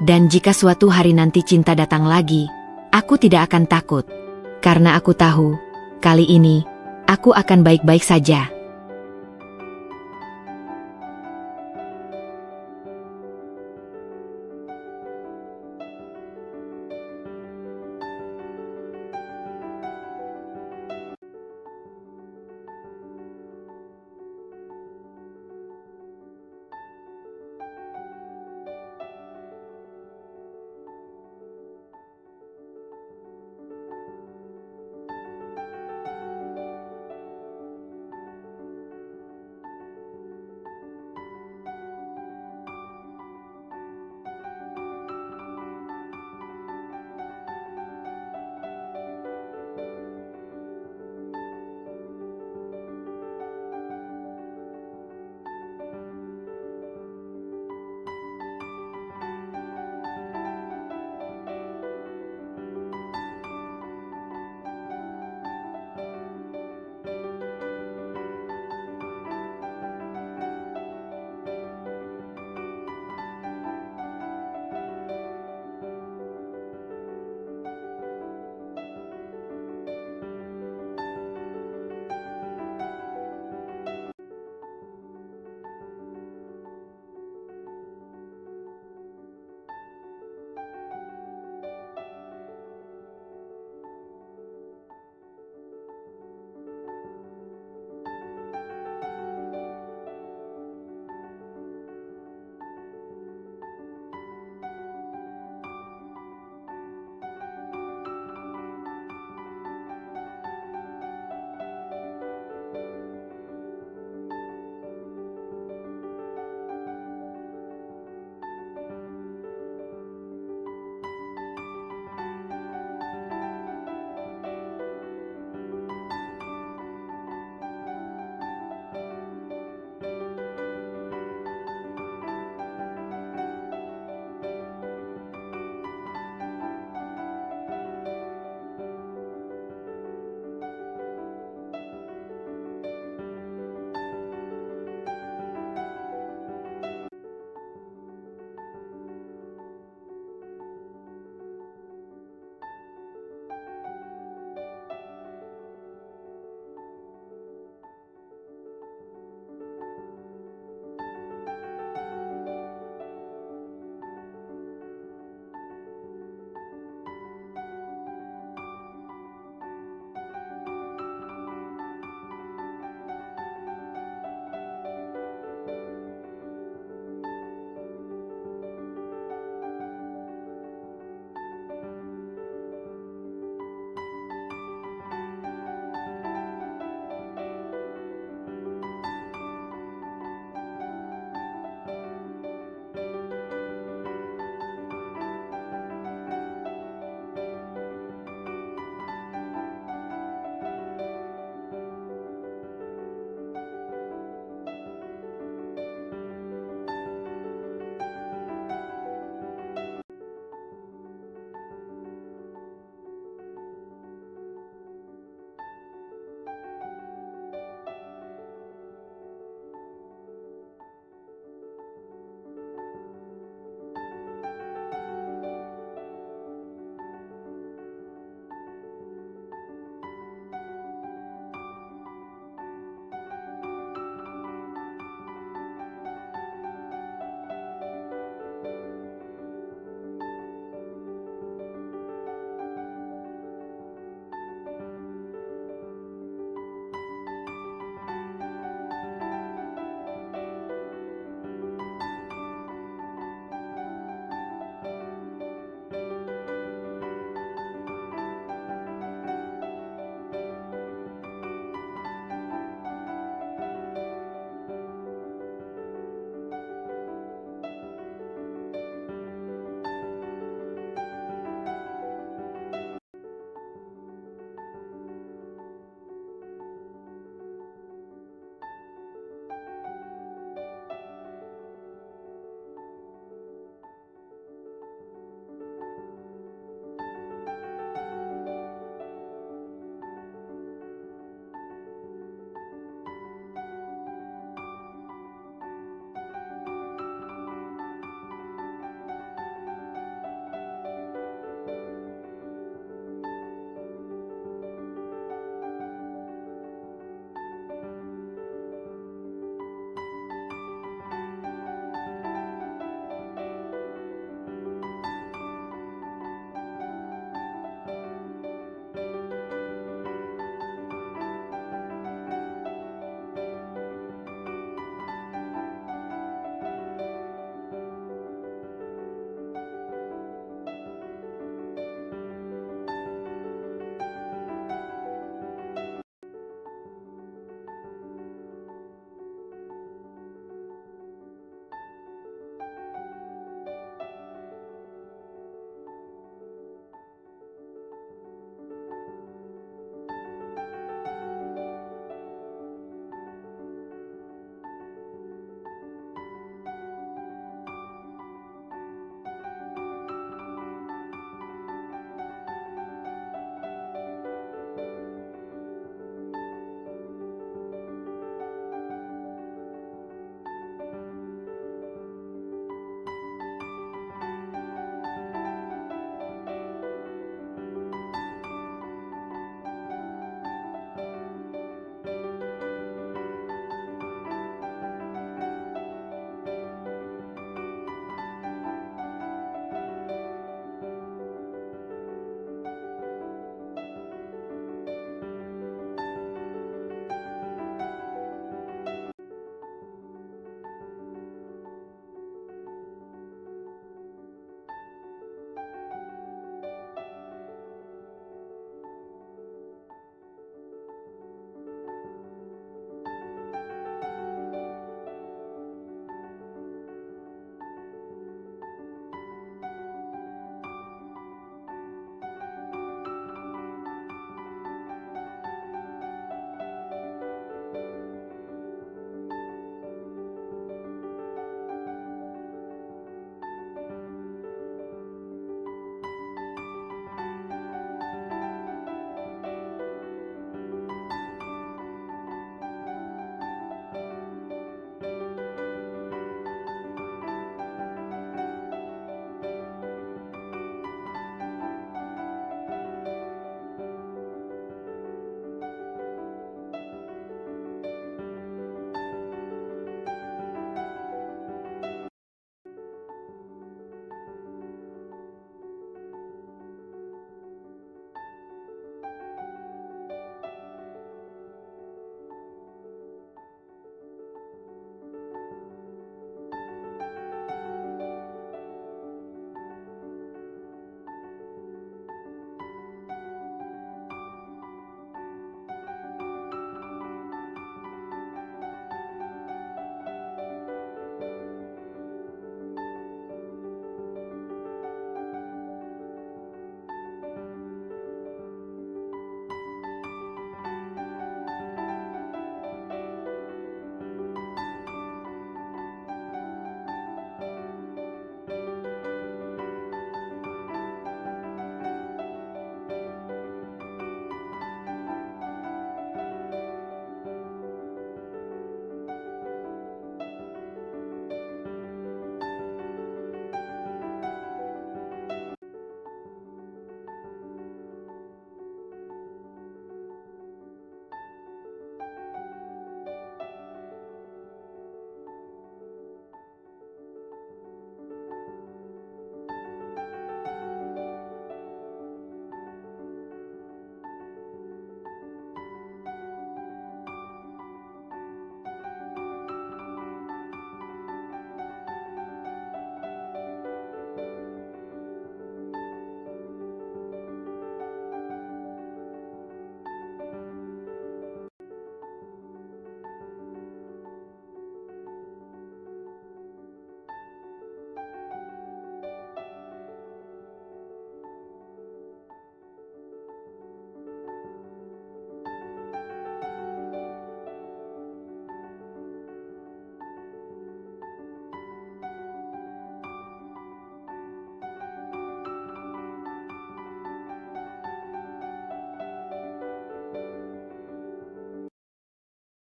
Speaker 1: Dan jika suatu hari nanti cinta datang lagi, aku tidak akan takut. Karena aku tahu, kali ini, aku akan baik-baik saja.